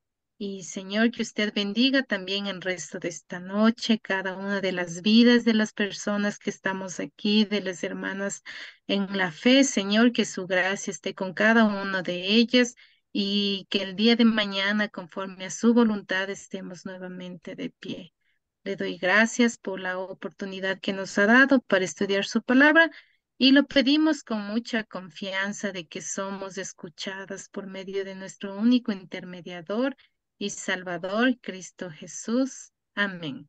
Y, Señor, que usted bendiga también el resto de esta noche, cada una de las vidas de las personas que estamos aquí, de las hermanas en la fe, Señor, que su gracia esté con cada una de ellas y que el día de mañana, conforme a su voluntad, estemos nuevamente de pie. Le doy gracias por la oportunidad que nos ha dado para estudiar su palabra y lo pedimos con mucha confianza de que somos escuchadas por medio de nuestro único intermediador y Salvador, Cristo Jesús. Amén.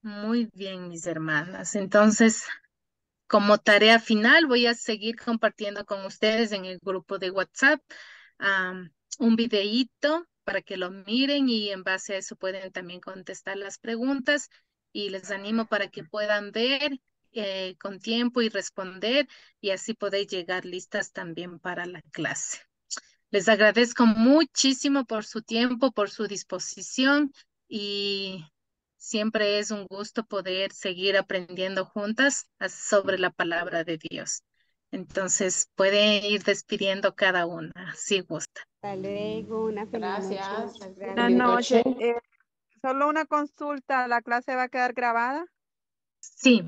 Muy bien, mis hermanas. Entonces, como tarea final, voy a seguir compartiendo con ustedes en el grupo de WhatsApp un videíto para que lo miren y en base a eso pueden también contestar las preguntas y les animo para que puedan ver con tiempo y responder y así podéis llegar listas también para la clase. Les agradezco muchísimo por su tiempo, por su disposición y siempre es un gusto poder seguir aprendiendo juntas sobre la palabra de Dios. Entonces, pueden ir despidiendo cada una, si gusta. Hasta luego, una feliz noche. Gracias. Muchas Buenas gracias. noches. Solo una consulta, ¿la clase va a quedar grabada? Sí,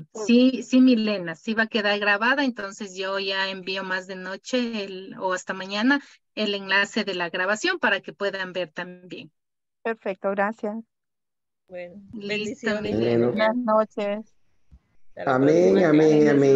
Milena, sí va a quedar grabada, entonces yo ya envío más de noche o hasta mañana el enlace de la grabación para que puedan ver también. Perfecto, gracias. Bueno, Listo, bendiciones. Milena. Buenas noches. Hasta la Amén, próxima amén, clase. amén.